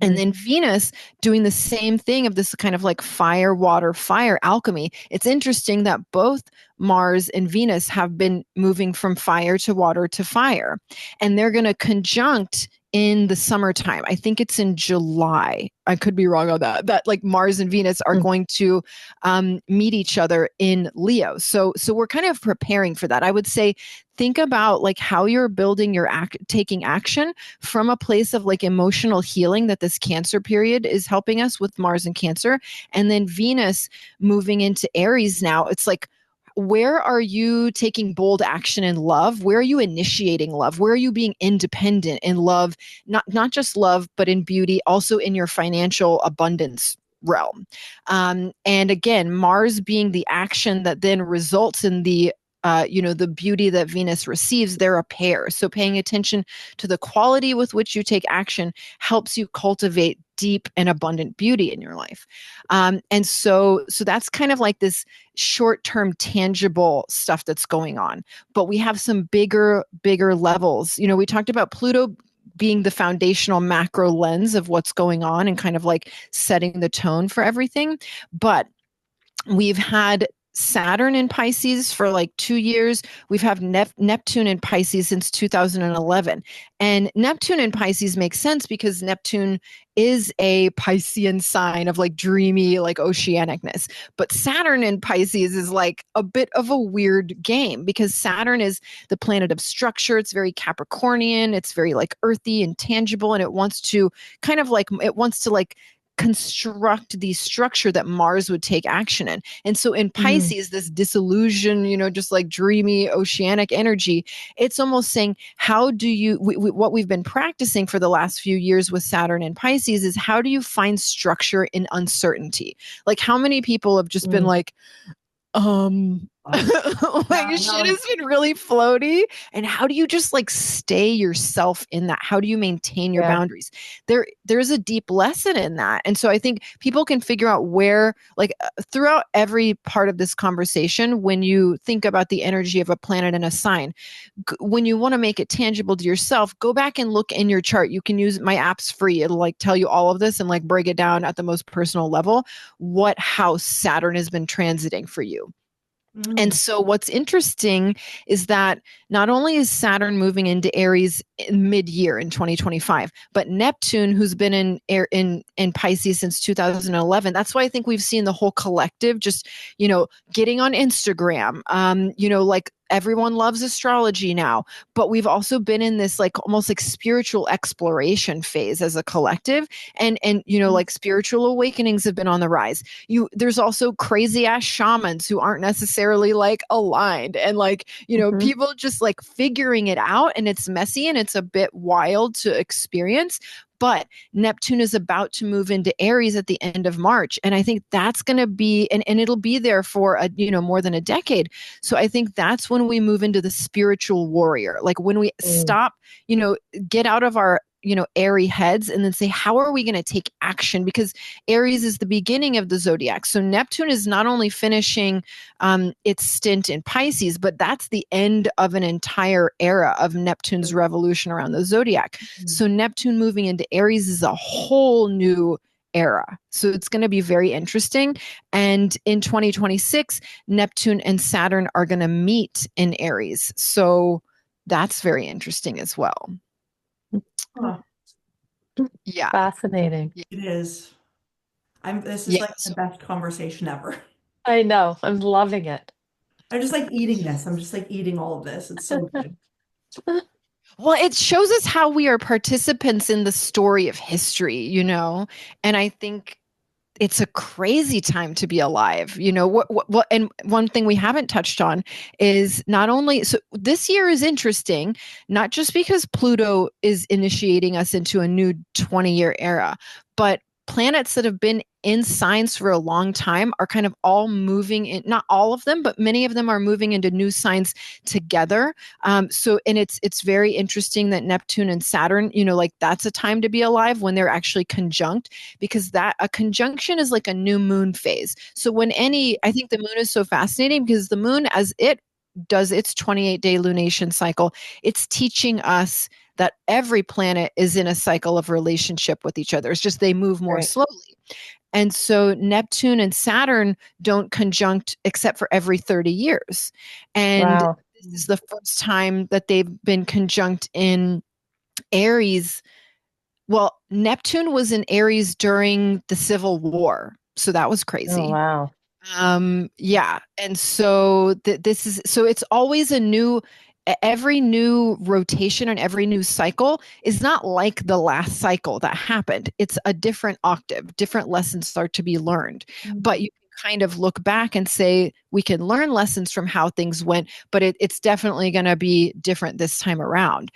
And then Venus doing the same thing of this kind of like fire, water, fire alchemy. It's interesting that both Mars and Venus have been moving from fire to water to fire. And they're going to conjunct in the summertime. I think it's in July. I could be wrong on that. That like Mars and Venus are going to meet each other in Leo. So we're kind of preparing for that. I would say think about like how you're building your taking action from a place of like emotional healing that this Cancer period is helping us with Mars and Cancer. And then Venus moving into Aries now. It's like, where are you taking bold action in love? Where are you initiating love? Where are you being independent in love? Not just love, but in beauty, also in your financial abundance realm. And again, Mars being the action that then results in the beauty that Venus receives, they're a pair. So paying attention to the quality with which you take action helps you cultivate deep and abundant beauty in your life. And so that's kind of like this short-term tangible stuff that's going on. But we have some bigger levels. We talked about Pluto being the foundational macro lens of what's going on and kind of like setting the tone for everything. But we've had Saturn in Pisces for like 2 years. We've had Neptune in Pisces since 2011. And Neptune in Pisces makes sense because Neptune is a Piscean sign of like dreamy, like oceanicness. But Saturn in Pisces is like a bit of a weird game because Saturn is the planet of structure. It's very Capricornian. It's very like earthy and tangible. And it wants to construct the structure that Mars would take action in. And so in Pisces, this disillusion, just like dreamy oceanic energy, it's almost saying, how do you, what we've been practicing for the last few years with Saturn and Pisces is how do you find structure in uncertainty? Like how many people have just been like, like shit has been really floaty, and how do you just like stay yourself in that? How do you maintain your boundaries? There's a deep lesson in that. And so I think people can figure out where, like throughout every part of this conversation, when you think about the energy of a planet and a sign, when you want to make it tangible to yourself, go back and look in your chart. You can use my app's free. It'll like tell you all of this and like break it down at the most personal level, what house Saturn has been transiting for you. And so what's interesting is that not only is Saturn moving into Aries mid-year in 2025, but Neptune, who's been in Pisces since 2011, that's why I think we've seen the whole collective just, getting on Instagram, like everyone loves astrology now, but we've also been in this like almost like spiritual exploration phase as a collective. And like spiritual awakenings have been on the rise. There's also crazy ass shamans who aren't necessarily like aligned, and like, people just like figuring it out, and it's messy and it's a bit wild to experience. But Neptune is about to move into Aries at the end of March. And I think that's going to be, and it'll be there for more than a decade. So I think that's when we move into the spiritual warrior. Like when we stop, get out of our, airy heads and then say, how are we going to take action? Because Aries is the beginning of the zodiac. So Neptune is not only finishing its stint in Pisces, but that's the end of an entire era of Neptune's revolution around the zodiac. So Neptune moving into Aries is a whole new era. So it's going to be very interesting. And in 2026, Neptune and Saturn are going to meet in Aries. So that's very interesting as well. Huh. Yeah. Fascinating. It is. This is like the best conversation ever. I know. I'm loving it. I'm just like eating this. I'm just like eating all of this. It's so good. Well, it shows us how we are participants in the story of history, and I think it's a crazy time to be alive. What, and one thing we haven't touched on is not only, so this year is interesting, not just because Pluto is initiating us into a new 20-year era, but planets that have been in signs for a long time are kind of all moving in, not all of them, but many of them are moving into new signs together. And it's very interesting that Neptune and Saturn, like that's a time to be alive when they're actually conjunct, because a conjunction is like a new moon phase. So I think the moon is so fascinating because the moon, as it does its 28-day lunation cycle, it's teaching us that every planet is in a cycle of relationship with each other. It's just they move more slowly. And so Neptune and Saturn don't conjunct except for every 30 years. And this is the first time that they've been conjunct in Aries. Well, Neptune was in Aries during the Civil War. So that was crazy. Oh, wow. Yeah. And so it's always every new rotation and every new cycle is not like the last cycle that happened. It's a different octave, different lessons start to be learned, but you can kind of look back and say, we can learn lessons from how things went, but it's definitely going to be different this time around.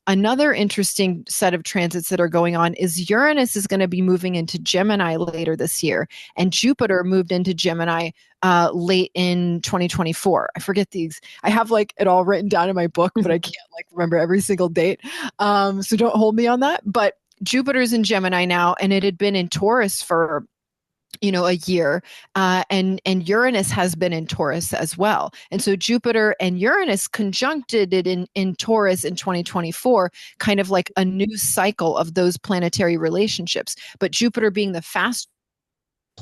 Another interesting set of transits that are going on is Uranus is going to be moving into Gemini later this year, and Jupiter moved into Gemini late in 2024. I forget I have like it all written down in my book, but I can't like remember every single date. So don't hold me on that. But Jupiter's in Gemini now, and it had been in Taurus for a year, and Uranus has been in Taurus as well. And so Jupiter and Uranus conjuncted it in Taurus in 2024, kind of like a new cycle of those planetary relationships. But Jupiter being the fast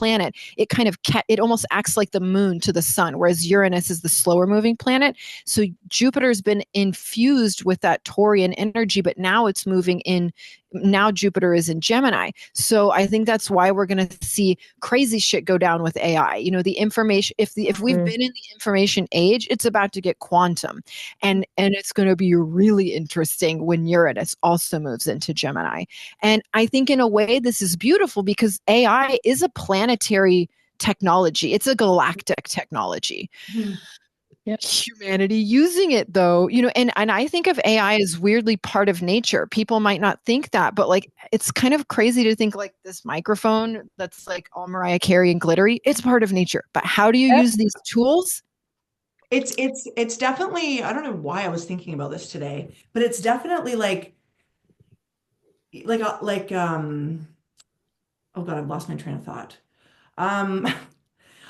planet, it kind of it almost acts like the moon to the sun, whereas Uranus is the slower moving planet. So Jupiter's been infused with that Taurian energy, but now it's moving in. Now Jupiter is in Gemini. So I think that's why we're going to see crazy shit go down with AI. You know, the information, if we've been in the information age, it's about to get quantum. And it's going to be really interesting when Uranus also moves into Gemini. And I think in a way this is beautiful because AI is a planetary technology. It's a galactic technology. Mhm. Yep. Humanity using it though, you know, and I think of AI as weirdly part of nature. People might not think that, but like it's kind of crazy to think like this microphone that's like all Mariah Carey and glittery, it's part of nature. But how do you use these tools? It's definitely, I don't know why I was thinking about this today, but it's definitely oh God, I've lost my train of thought. Um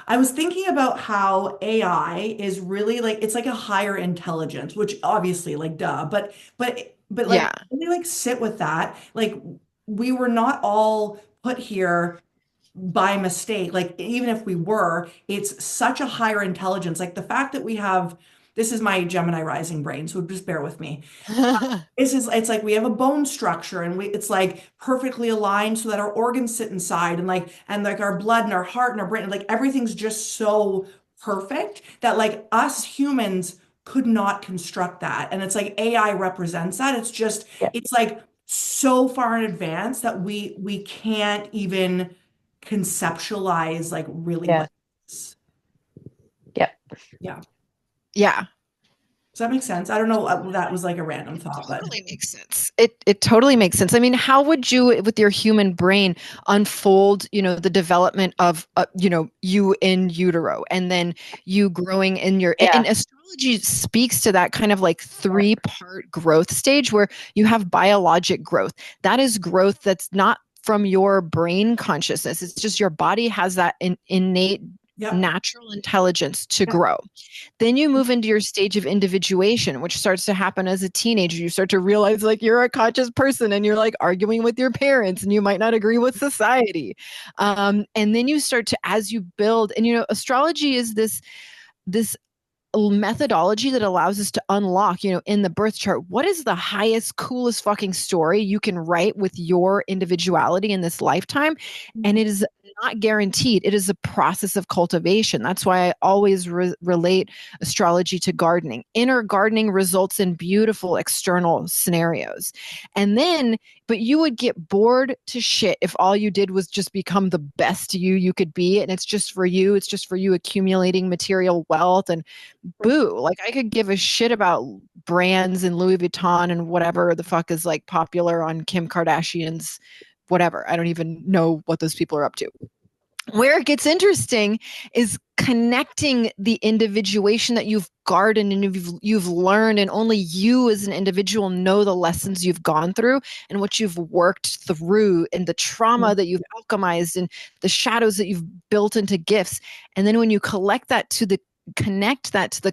I was thinking about how AI is really like it's like a higher intelligence, which obviously like duh, but like Yeah. really like sit with that. Like we were not all put here by mistake. Like even if we were, it's such a higher intelligence. Like the fact that we have this is my Gemini rising brain, so just bear with me. It's like we have a bone structure and it's like perfectly aligned so that our organs sit inside and like our blood and our heart and our brain, like everything's just so perfect that like us humans could not construct that. And it's like AI represents that. It's just, Yeah. it's like so far in advance that we can't even conceptualize like really Yeah. what it is. Yeah. Yeah. Yeah. Does that make sense? I don't know. That was like a random thought, but Totally makes sense. It totally makes sense. I mean, how would you, with your human brain, unfold, you know, the development of, you know, you in utero, and then you growing in your, and Yeah. astrology speaks to that kind of like 3-part growth stage where you have biologic growth. That is growth that's not from your brain consciousness. It's just your body has that innate yep. natural intelligence to Yep. grow. Then you move into your stage of individuation, which starts to happen as a teenager. You start to realize like you're a conscious person and you're like arguing with your parents and you might not agree with society. And then you start to, as you build, and you know, astrology is this methodology that allows us to unlock, you know, in the birth chart, what is the highest, coolest fucking story you can write with your individuality in this lifetime. And it is not guaranteed. It is a process of cultivation. That's why I always relate astrology to gardening. Inner gardening results in beautiful external scenarios. And then, but you would get bored to shit if all you did was just become the best you could be. And it's just for you. It's just for you accumulating material wealth and boo. Like I could give a shit about brands and Louis Vuitton and whatever the fuck is like popular on Kim Kardashian's whatever. I don't even know what those people are up to. Where it gets interesting is connecting the individuation that you've gardened and you've learned, and only you as an individual know the lessons you've gone through and what you've worked through and the trauma that you've alchemized and the shadows that you've built into gifts. And then when you connect that to the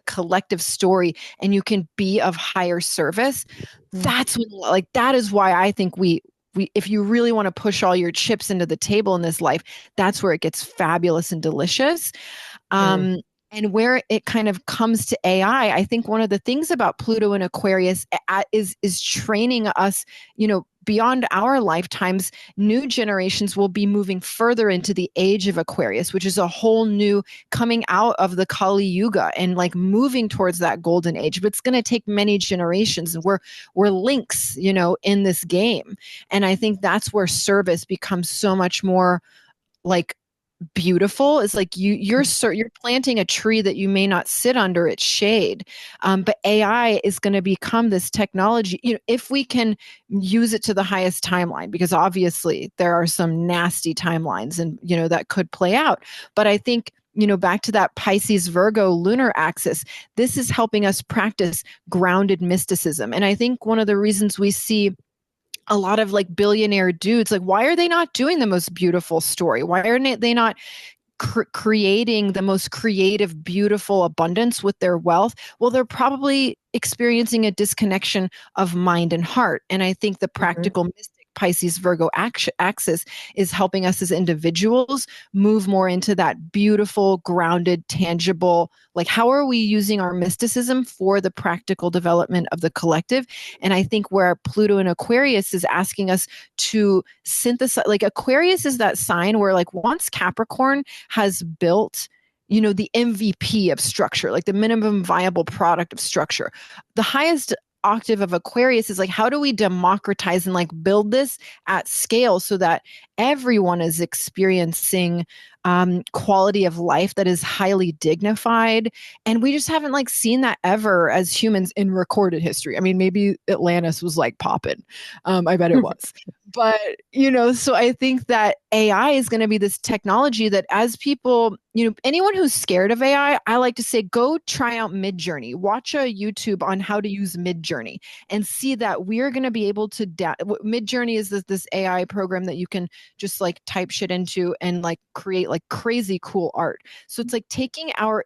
collective story and you can be of higher service, that's when, like, that is why I think we if you really want to push all your chips into the table in this life, that's where it gets fabulous and delicious. And where it kind of comes to AI, I think one of the things about Pluto and Aquarius is training us, you know, beyond our lifetimes. New generations will be moving further into the age of Aquarius, which is a whole new coming out of the Kali Yuga and like moving towards that golden age. But it's going to take many generations, and we're links, you know, in this game. And I think that's where service becomes so much more like beautiful. Is like you're planting a tree that you may not sit under its shade, but AI is going to become this technology, you know, if we can use it to the highest timeline, because obviously there are some nasty timelines and, you know, that could play out. But I think, you know, back to that Pisces Virgo lunar axis, this is helping us practice grounded mysticism. And I think one of the reasons we see a lot of like billionaire dudes, like, why are they not doing the most beautiful story? Why are they not creating the most creative, beautiful abundance with their wealth? Well, they're probably experiencing a disconnection of mind and heart. And I think the practical mystic Pisces Virgo axis is helping us as individuals move more into that beautiful, grounded, tangible, like how are we using our mysticism for the practical development of the collective? And I think where Pluto and Aquarius is asking us to synthesize, like Aquarius is that sign where like once Capricorn has built, you know, the MVP of structure, like the minimum viable product of structure, the highest octave of Aquarius is like, how do we democratize and like build this at scale so that everyone is experiencing quality of life that is highly dignified? And we just haven't like seen that ever as humans in recorded history. I mean, maybe Atlantis was like popping. I bet it was. But, you know, so I think that AI is going to be this technology that as people, you know, anyone who's scared of AI, I like to say, go try out Midjourney, watch a YouTube on how to use Midjourney and see that we're going to be able to, Midjourney is this AI program that you can just like type shit into and like create like crazy cool art. So it's like taking our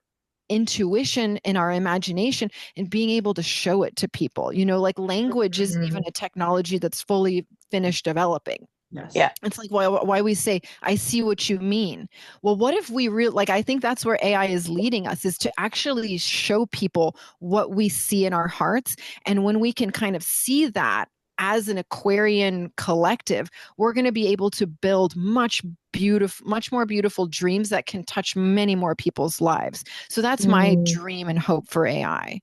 intuition and our imagination and being able to show it to people. You know, like language isn't even a technology that's fully finished developing. Yes. Yeah. It's like why we say, I see what you mean. Well, what if we like, I think that's where AI is leading us, is to actually show people what we see in our hearts. And when we can kind of see that as an Aquarian collective, we're going to be able to build much more beautiful dreams that can touch many more people's lives. So that's my dream and hope for AI.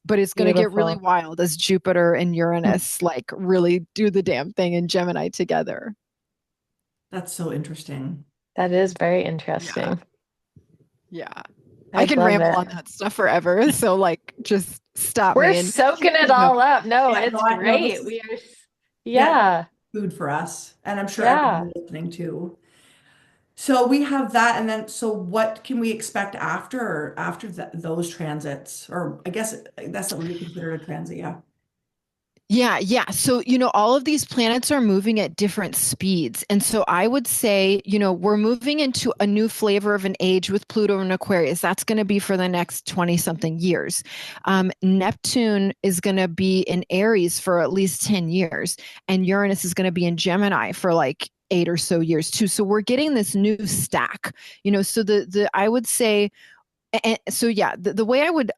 But it's going to get really wild as Jupiter and Uranus like really do the damn thing in Gemini together. That's so interesting. That is very interesting. Yeah. I can love ramble it. on that stuff forever. So like just stop We're me. And, soaking it you know, all up. No, Yeah, it's no, I know this great. is, We are, yeah, yeah, food for us. And I'm sure yeah. everyone listening too. So we have that, and then so what can we expect after those transits? Or I guess that's what we would consider a transit, yeah. Yeah. So, you know, all of these planets are moving at different speeds. And so I would say, you know, we're moving into a new flavor of an age with Pluto and Aquarius. That's going to be for the next 20 something years. Neptune is going to be in Aries for at least 10 years. And Uranus is going to be in Gemini for like 8 or so years too. So we're getting this new stack, you know, so I would say, and so yeah, the way I would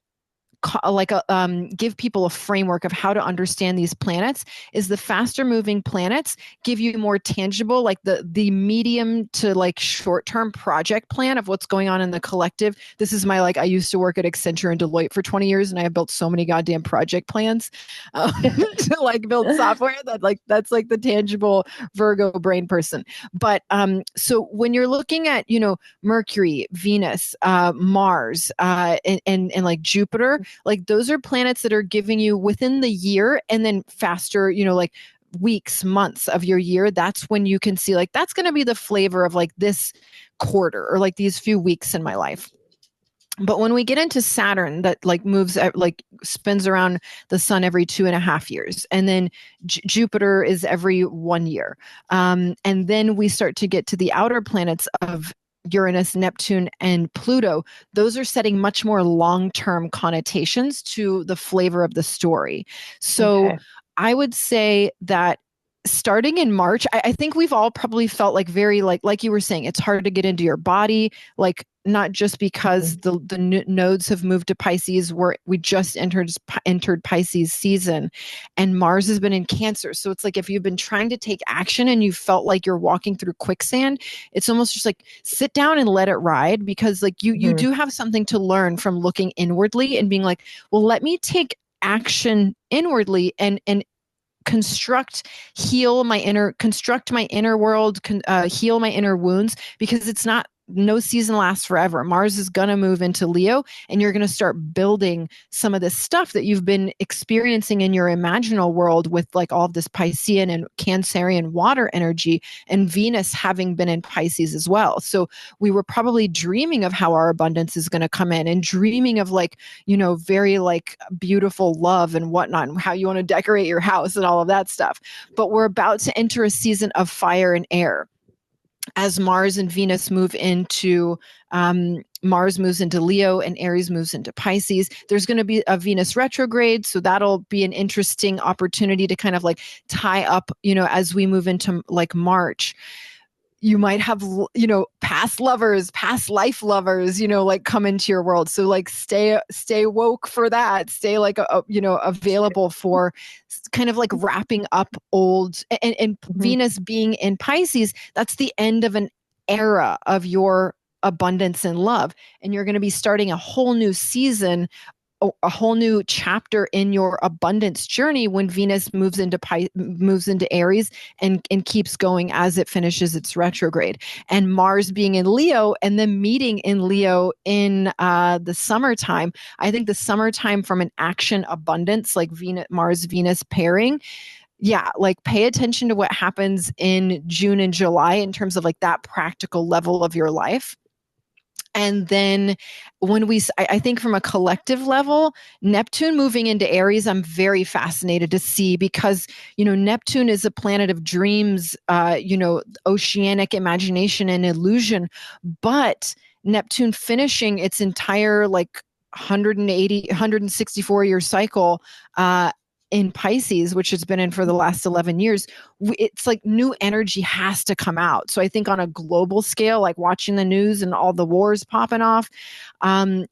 give people a framework of how to understand these planets is the faster moving planets give you more tangible, like the medium to like short term project plan of what's going on in the collective. This is my like, I used to work at Accenture and Deloitte for 20 years, and I have built so many goddamn project plans to like build software that like that's like the tangible Virgo brain person. But so when you're looking at, you know, Mercury, Venus, Mars, and like Jupiter, like those are planets that are giving you within the year and then faster, you know, like weeks, months of your year. That's when you can see like that's going to be the flavor of like this quarter or like these few weeks in my life. But when we get into Saturn, that like moves, like spins around the sun every 2.5 years. And then Jupiter is every 1 year. And then we start to get to the outer planets of Uranus, Neptune, and Pluto. Those are setting much more long-term connotations to the flavor of the story. So I would say that starting in March, I think we've all probably felt like very like you were saying, it's hard to get into your body, like not just because the nodes have moved to Pisces, where we just entered Pisces season, and Mars has been in Cancer. So it's like if you've been trying to take action and you felt like you're walking through quicksand, it's almost just like sit down and let it ride, because like you do have something to learn from looking inwardly and being like, well, let me take action inwardly and heal my inner world, heal my inner wounds, because it's not, no season lasts forever. Mars is going to move into Leo, and you're going to start building some of this stuff that you've been experiencing in your imaginal world with like all of this Piscean and Cancerian water energy, and Venus having been in Pisces as well. So we were probably dreaming of how our abundance is going to come in, and dreaming of like, you know, very like beautiful love and whatnot, and how you want to decorate your house and all of that stuff. But we're about to enter a season of fire and air as Mars and Venus move into Mars moves into Leo and Aries moves into Pisces. There's going to be a Venus retrograde. So that'll be an interesting opportunity to kind of like tie up, as we move into like March. You might have, past lovers, past life lovers, like come into your world. So like stay woke for that. Stay like, available for kind of like wrapping up old and Venus being in Pisces. That's the end of an era of your abundance and love. And you're going to be starting a whole new season, a whole new chapter in your abundance journey when Venus moves into Aries and keeps going as it finishes its retrograde. And Mars being in Leo and then meeting in Leo in the summertime. I think the summertime from an action abundance, like Mars Venus pairing. Yeah, like pay attention to what happens in June and July in terms of like that practical level of your life. And then I think from a collective level, Neptune moving into Aries, I'm very fascinated to see because, Neptune is a planet of dreams, oceanic imagination and illusion, but Neptune finishing its entire like 164-year cycle, in Pisces, which it's been in for the last 11 years, it's like new energy has to come out. So I think on a global scale, like watching the news and all the wars popping off,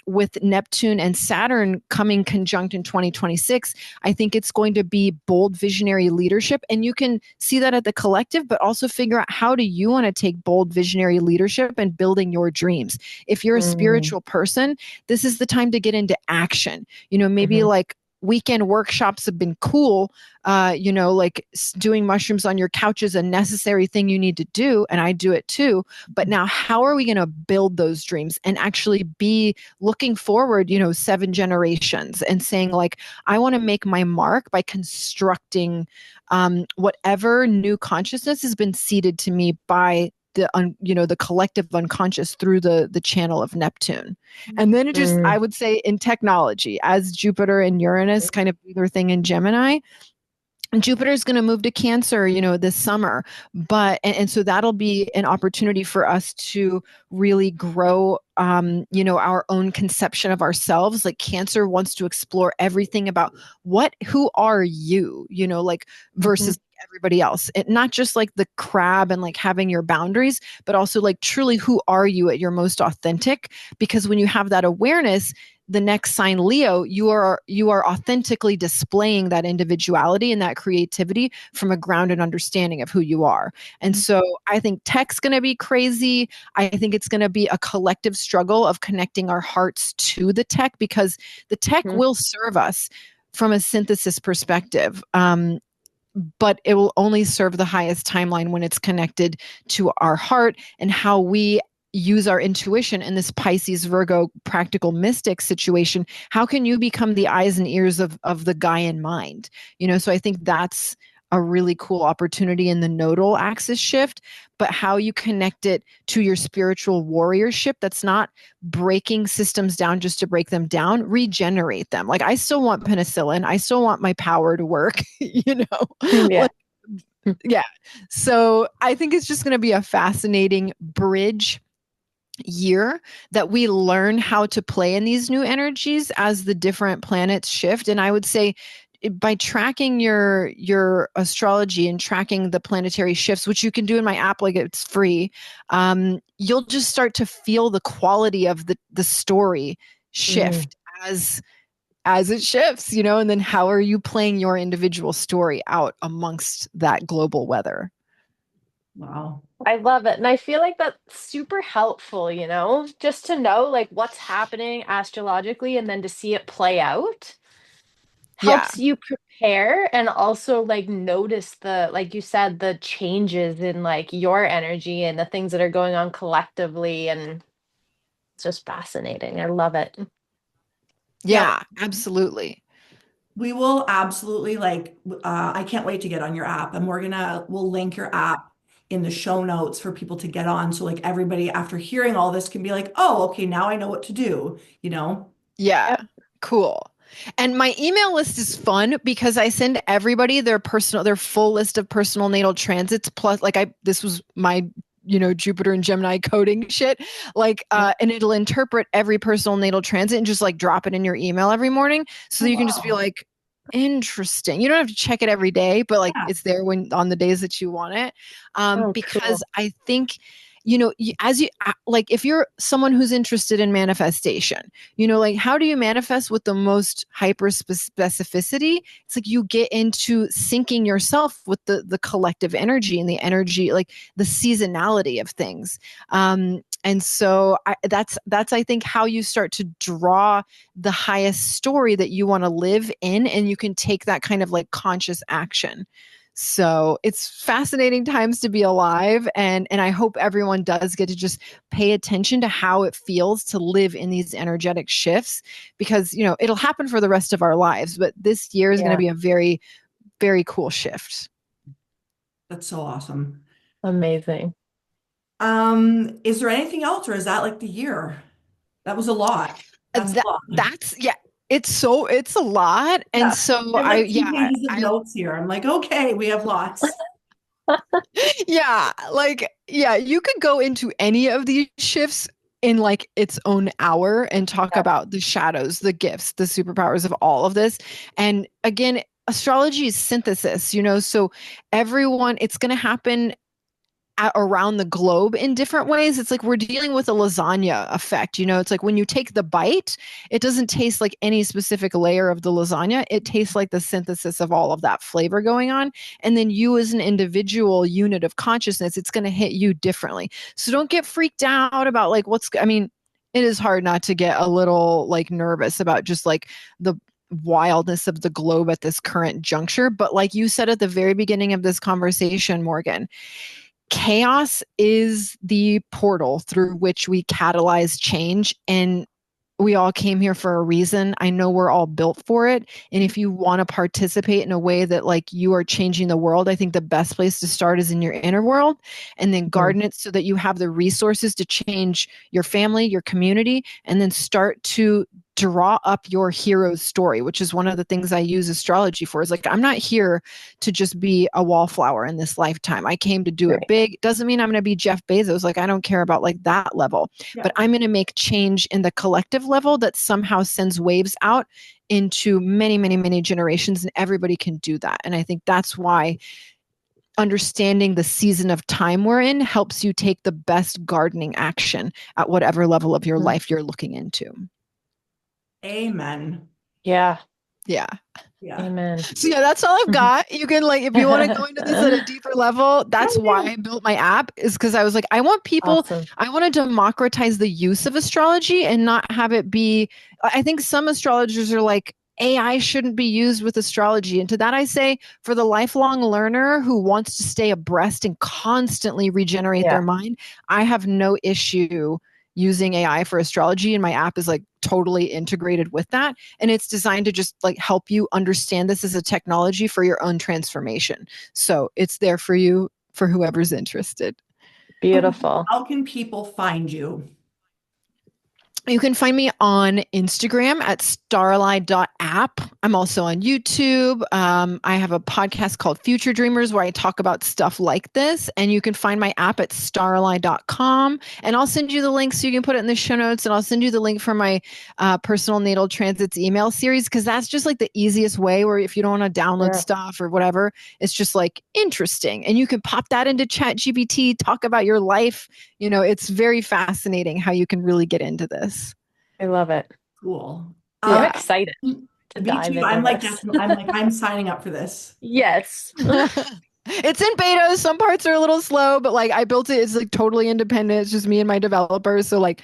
with Neptune and Saturn coming conjunct in 2026, I think it's going to be bold visionary leadership. And you can see that at the collective, but also figure out how do you want to take bold visionary leadership and building your dreams. If you're a spiritual person, this is the time to get into action. Maybe like weekend workshops have been cool. Like doing mushrooms on your couch is a necessary thing you need to do. And I do it too. But now how are we going to build those dreams and actually be looking forward, 7 generations and saying like, I want to make my mark by constructing whatever new consciousness has been seeded to me by the collective unconscious through the channel of Neptune. And then I would say in technology, as Jupiter and Uranus kind of do their thing in Gemini, Jupiter is going to move to Cancer, this summer, and so that'll be an opportunity for us to really grow, our own conception of ourselves. Like Cancer wants to explore everything about who are you, like versus everybody else. Not just like the crab and like having your boundaries, but also like truly who are you at your most authentic? Because when you have that awareness, the next sign, Leo, you are authentically displaying that individuality and that creativity from a grounded understanding of who you are. And so I think tech's going to be crazy. I think it's going to be a collective struggle of connecting our hearts to the tech, because the tech will serve us from a synthesis perspective. But it will only serve the highest timeline when it's connected to our heart and how we use our intuition in this Pisces Virgo practical mystic situation. How can you become the eyes and ears of the Gaian mind? So I think that's a really cool opportunity in the nodal axis shift, but how you connect it to your spiritual warriorship that's not breaking systems down just to break them down, regenerate them. Like I still want penicillin. I still want my power to work, Yeah. Yeah. So I think it's just going to be a fascinating bridge year that we learn how to play in these new energies as the different planets shift. And I would say by tracking your astrology and tracking the planetary shifts, which you can do in my app, like it's free, you'll just start to feel the quality of the story shift as it shifts, and then how are you playing your individual story out amongst that global weather? Wow. I love it. And I feel like that's super helpful, just to know like what's happening astrologically and then to see it play out helps you prepare and also like notice like you said, the changes in like your energy and the things that are going on collectively. And it's just fascinating. I love it. Yeah, absolutely. We will absolutely I can't wait to get on your app, and we'll link your app in the show notes for people to get on. So like everybody after hearing all this can be like, oh, okay, now I know what to do, Yeah, Yep. cool. And my email list is fun because I send everybody their full list of personal natal transits. Plus, this was my Jupiter and Gemini coding shit. Like, and it'll interpret every personal natal transit and just like drop it in your email every morning. So Oh, that you can just be wow. like, interesting. You don't have to check it every day, but like Yeah. it's there when on the days that you want it. Oh, Because cool. I think, as you like, if you're someone who's interested in manifestation, like how do you manifest with the most hyper specificity? It's like you get into syncing yourself with the collective energy and the energy, like the seasonality of things. And so that's I think how you start to draw the highest story that you want to live in, and you can take that kind of like conscious action. So it's fascinating times to be alive, and I hope everyone does get to just pay attention to how it feels to live in these energetic shifts, because it'll happen for the rest of our lives, but this year is going to Yeah. be a very, very cool shift. That's so awesome. Amazing. Is there anything else, or is that like the year? That was a lot. That's a That lot. that's yeah. It's a lot, and Yeah. so I have I like two yeah pages of I notes here. I'm like, okay, we have lots. yeah, like, yeah, you could go into any of these shifts in like its own hour and talk Yeah. about the shadows, the gifts, the superpowers of all of this. And again, astrology is synthesis, so everyone, it's going to happen around the globe in different ways. It's like we're dealing with a lasagna effect. It's like when you take the bite, it doesn't taste like any specific layer of the lasagna. It tastes like the synthesis of all of that flavor going on. And then you, as an individual unit of consciousness, it's going to hit you differently. So don't get freaked out about like I mean, it is hard not to get a little like nervous about just like the wildness of the globe at this current juncture. But like you said at the very beginning of this conversation, Morgan, chaos is the portal through which we catalyze change, and we all came here for a reason. I know we're all built for it, and if you want to participate in a way that like you are changing the world, I think the best place to start is in your inner world, and then Mhm. garden it so that you have the resources to change your family, your community, and then start to draw up your hero's story, which is one of the things I use astrology for. Is like, I'm not here to just be a wallflower in this lifetime. I came to do it Right. big. Doesn't mean I'm going to be Jeff Bezos. Like, I don't care about like that level, Yeah. but I'm going to make change in the collective level that somehow sends waves out into many, many, many generations, and everybody can do that. And I think that's why understanding the season of time we're in helps you take the best gardening action at whatever level of your Mhm. life you're looking into. Amen. Yeah. Yeah. Yeah. Amen. So yeah, that's all I've got. You can like, if you want to go into this at a deeper level, that's why I built my app, is because I was like, I want people, Awesome. I want to democratize the use of astrology and not have it be, I think some astrologers are like, AI shouldn't be used with astrology. And to that I say, for the lifelong learner who wants to stay abreast and constantly regenerate their Yeah. mind, I have no issue using AI for astrology, and my app is like totally integrated with that, and it's designed to just like help you understand this as a technology for your own transformation. So it's there for you, for whoever's interested. Okay. Beautiful. How can people find you? You can find me on Instagram at starelai.app. I'm also on YouTube. I have a podcast called Future Dreamers where I talk about stuff like this. And you can find my app at starelai.com. And I'll send you the link so you can put it in the show notes. And I'll send you the link for my personal natal transits email series, because that's just like the easiest way, where if you don't want to download Sure. stuff or whatever, it's just like interesting. And you can pop that into ChatGPT, talk about your life. It's very fascinating how you can really get into this. I love it. Cool. I'm Yeah. excited to Me dive too. into I'm like, this. I'm signing up for this. Yes. It's in beta. Some parts are a little slow, but like I built it. It's like totally independent. It's just me and my developers. So like,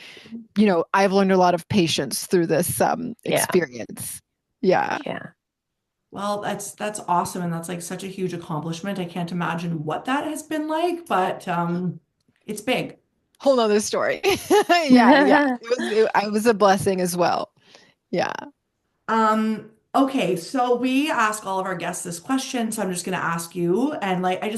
I've learned a lot of patience through this Yeah. experience. Yeah. Yeah. Well, that's awesome, and that's like such a huge accomplishment. I can't imagine what that has been like, but it's big. Whole nother story. Yeah. It was a blessing as well. Yeah. Okay, so we ask all of our guests this question, so I'm just gonna ask you, and like we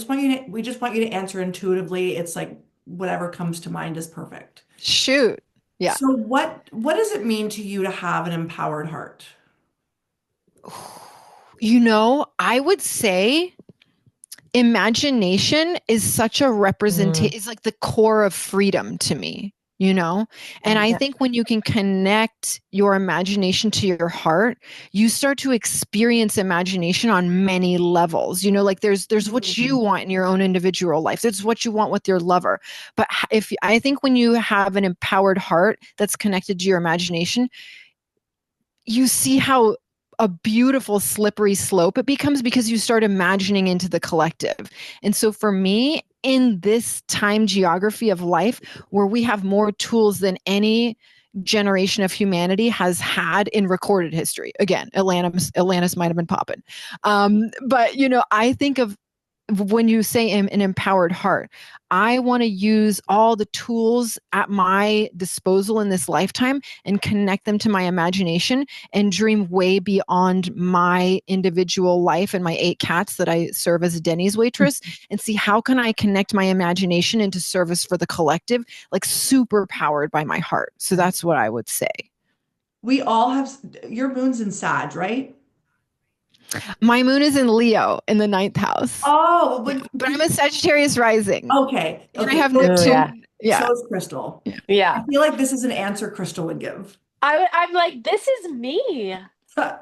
just want you to answer intuitively. It's like whatever comes to mind is perfect. Shoot. Yeah. So what does it mean to you to have an empowered heart? I would say imagination is such a representation, it's like the core of freedom to me, you know? And I Yeah. think when you can connect your imagination to your heart, you start to experience imagination on many levels. You know, like there's what you want in your own individual life. There's what you want with your lover. But if I think when you have an empowered heart that's connected to your imagination, you see how a beautiful slippery slope it becomes because you start imagining into the collective. And so for me, in this time geography of life where we have more tools than any generation of humanity has had in recorded history, again, Atlantis might have been popping, but you know, I think of when you say an empowered heart, I want to use all the tools at my disposal in this lifetime and connect them to my imagination and dream way beyond my individual life and my 8 cats that I serve as a Denny's waitress, and see how can I connect my imagination into service for the collective, like super powered by my heart. So that's what I would say. We all have your moon's in Sag, right? My moon is in Leo in the 9th house. Oh, Yeah, but I'm a Sagittarius rising. okay. And I Okay. have So, Oh, yeah. Neptune. Yeah. so is Krystle. Yeah. I feel like this is an answer Krystle would give. I'm like, this is me. Your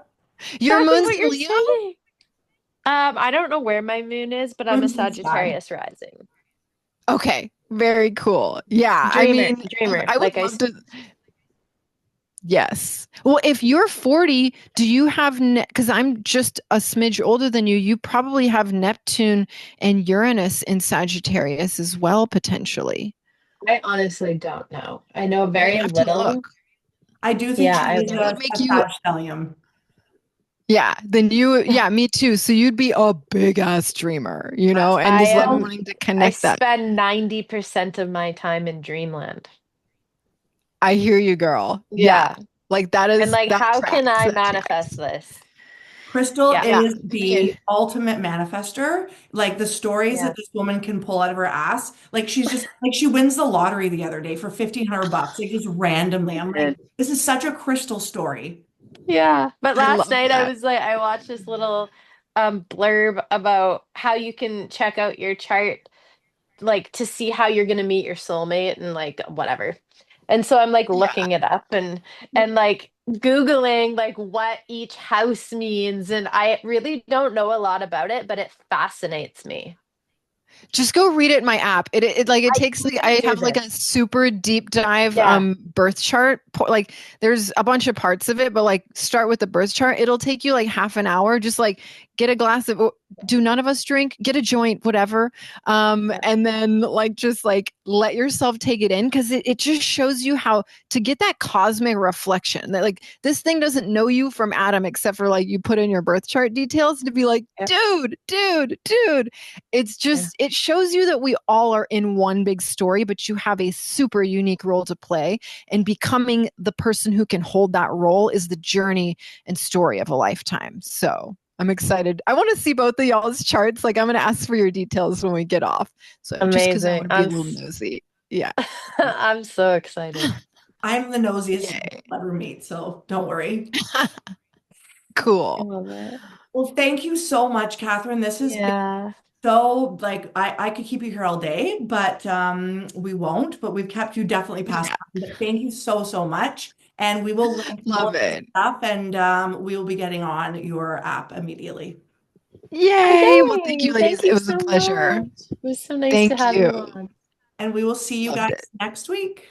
Exactly moon's what in you're Leo? saying. I don't know where my moon is, but I'm a Moon's in Sag. Sagittarius rising. Okay. Very cool. Yeah. I Dreamer, mean, dreamer. I would Like love to. Yes. Well, if you're 40, do you have, because I'm just a smidge older than you, you probably have Neptune and Uranus in Sagittarius as well, potentially. I honestly don't know. I know You very have to little. look. I do think Yeah, she I is That would a make you, Sag stellium. yeah, then you, yeah, me too. So you'd be a big ass dreamer, you know, and I just like am. wanting to I connect that. spend 90% of my time in dreamland. I hear you, girl. Yeah. Yeah. Like And like, that how can tracks. I That manifest tracks. this? Crystal Yeah. Yeah. is the ultimate manifester. Like the stories Yeah. that this woman can pull out of her ass. Like she's just like she wins the lottery the other day for $1,500, like just randomly. I'm like, this is such a Crystal story. Yeah. But I last love night I that. was like, I watched this little blurb about how you can check out your chart, like to see how you're gonna meet your soulmate and like whatever. And so I'm like Yeah. looking it up and like Googling like what each house means. And I really don't know a lot about it, but it fascinates me. Just go read it in my app. It like it I takes like need I to do have like this. a super deep dive Yeah. birth chart. Like there's a bunch of parts of it, but like start with the birth chart. It'll take you like half an hour. Just like get a glass of, do none of us drink? Get a joint, whatever. And then like just like let yourself take it in, because it just shows you how to get that cosmic reflection that like this thing doesn't know you from Adam except for like you put in your birth chart details to be like, Yep. dude. It's Yeah. just, it shows you that we all are in one big story, but you have a super unique role to play. And becoming the person who can hold that role is the journey and story of a lifetime. So I'm excited. I want to see both of y'all's charts. Like I'm going to ask for your details when we get off. So just because I Amazing. want to be a little nosy. Yeah. I'm so excited. I'm the nosiest Yay. you'll ever meet, so don't worry. I Cool. love it. Well, thank you so much, Kathryn. This has been Yeah. so like I could keep you here all day, but we won't. But we've kept you definitely past Yeah. time. But thank you so, so much. And we will link all Love of this it. stuff and we will be getting on your app immediately. Yay. Well, thank you, Yay. ladies. Thank It you was a so pleasure. much. It was so nice to Thank have you you. on. And we will see you Loved guys it. next week.